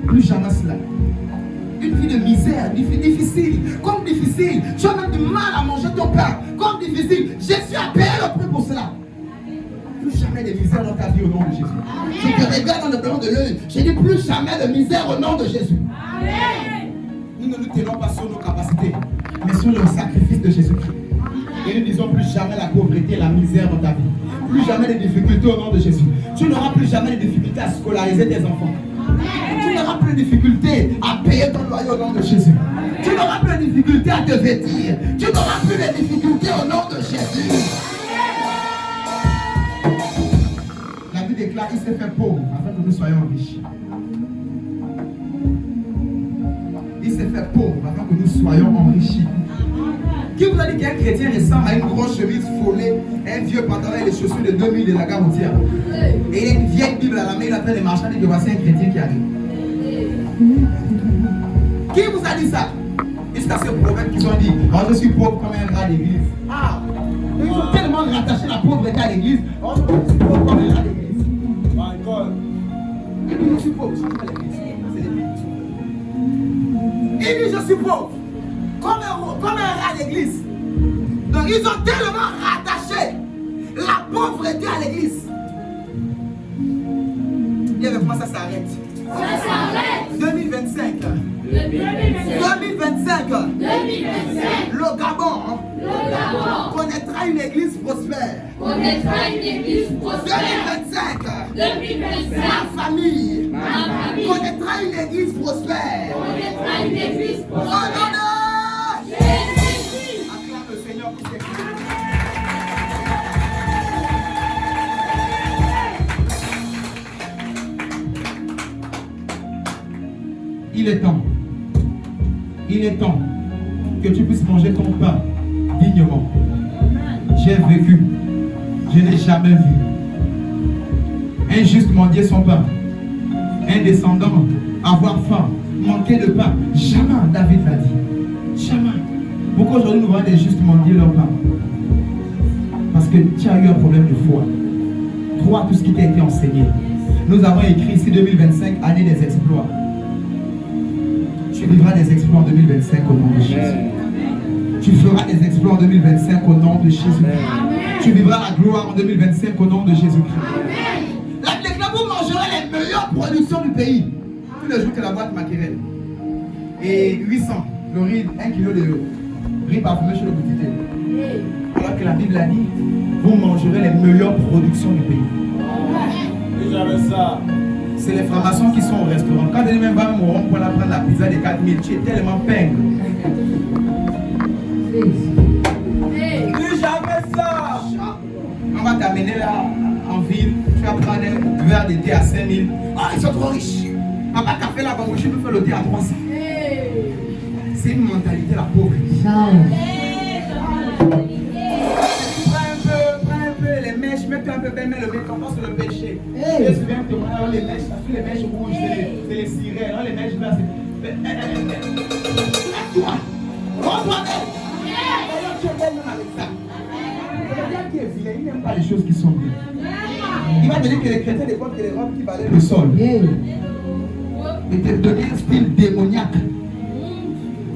Plus jamais cela. Une vie de misère, difficile, comme difficile. Tu as même du mal à manger ton pain, comme difficile. Jésus a payé le prix pour cela. Plus jamais de misère dans ta vie au nom de Jésus. Je te regarde dans le blanc de l'œil. Je dis plus jamais de misère au nom de Jésus. Nous ne nous tenons pas sur nos capacités, mais sur le sacrifice de Jésus-Christ. Et nous disons plus jamais la pauvreté et la misère dans ta vie. Plus jamais de difficultés au nom de Jésus. Tu n'auras plus jamais de difficultés à scolariser tes enfants. Tu n'auras plus de difficultés à payer ton loyer au nom de Jésus. Tu n'auras plus de difficultés à te vêtir. Tu n'auras plus de difficultés au nom de Jésus. La Bible déclare, il s'est fait pauvre afin que nous soyons riches. Il s'est fait pauvre afin que nous soyons enrichis. Qui vous a dit qu'un chrétien ressemble à une grosse chemise foulée, un vieux pantalon et des chaussures de 2000 de la gare routière? Et il y a une vieille Bible à la main, il a fait des marchands et dit voici un chrétien qui arrive. Qui vous a dit ça? Jusqu'à ces prophètes qui ont dit oh, je suis pauvre comme un rat d'église. Ah! Ils ont tellement rattaché la pauvreté à l'église. Oh, je suis pauvre comme un rat d'église. My God! Il dit je suis pauvre, je suis pas l'église. C'est l'église. Il dit je suis pauvre. Comme un rat d'église. Donc ils ont tellement rattaché la pauvreté à l'église. Et avec moi ça s'arrête. Ça s'arrête. 2025. 2025. Le Gabon connaîtra une église prospère. 2025. Ma famille connaîtra une église prospère. Oh non, non. Acclame le Seigneur pour ses cris. Il est temps que tu puisses manger ton pain dignement. J'ai vécu, je n'ai jamais vu un juste mendier son pain, un descendant avoir faim, manquer de pain. Jamais David l'a dit. Jamais. Pourquoi aujourd'hui nous voyons des justes mendier leur pain? Parce que tu as eu un problème de foi. Crois tout ce qui t'a été enseigné. Nous avons écrit ici 2025, année des exploits. Tu vivras des exploits en 2025 au nom de Jésus. Tu feras des exploits en 2025 au nom de Jésus. Tu vivras la gloire en 2025 au nom de Jésus-Christ. La déclare, vous mangerez les meilleures productions du pays. Tous les jours que la boîte maquerelle. Et 800, le riz, 1 kg de riz parfumé chez le boutiquier. Alors que la Bible a dit, vous mangerez les meilleures productions du pays. Et j'avais ça. C'est les francs-maçons qui sont au restaurant. Quand elle même va au rond pour prendre la pizza de 4000, tu es tellement pingre. Plus jamais ça. On va t'amener là en ville, tu vas prendre un verre de thé à 5000. Ah, ils sont trop riches. Papa café là, je peux faire le thé à 300. C'est une mentalité la pauvreté. Prends un peu les mèches, mets un peu bien, mets le mécampan sur le péché. Je souviens que moi, les mèches, sur les mèches rouges, c'est les sirènes, les mèches vertes, c'est. Toi, choses qui sont bien. Il va te dire que les chrétiens des fois, que les robes qui balaient le sol. Yeah. Et te donner un style démoniaque.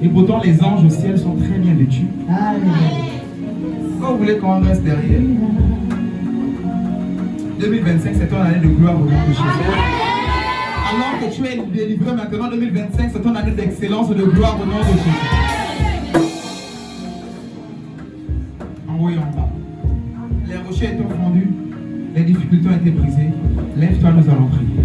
Et pourtant, les anges au ciel sont très bien vêtus. Alléluia. Quand vous voulez qu'on reste derrière. 2025, c'est ton année de gloire au nom de Jésus. Alors que tu es délivré maintenant, 2025, c'est ton année d'excellence et de gloire au nom de Jésus. En haut et en bas. Les rochers étant fondus, les difficultés ont été brisées. Lève-toi, nous allons prier.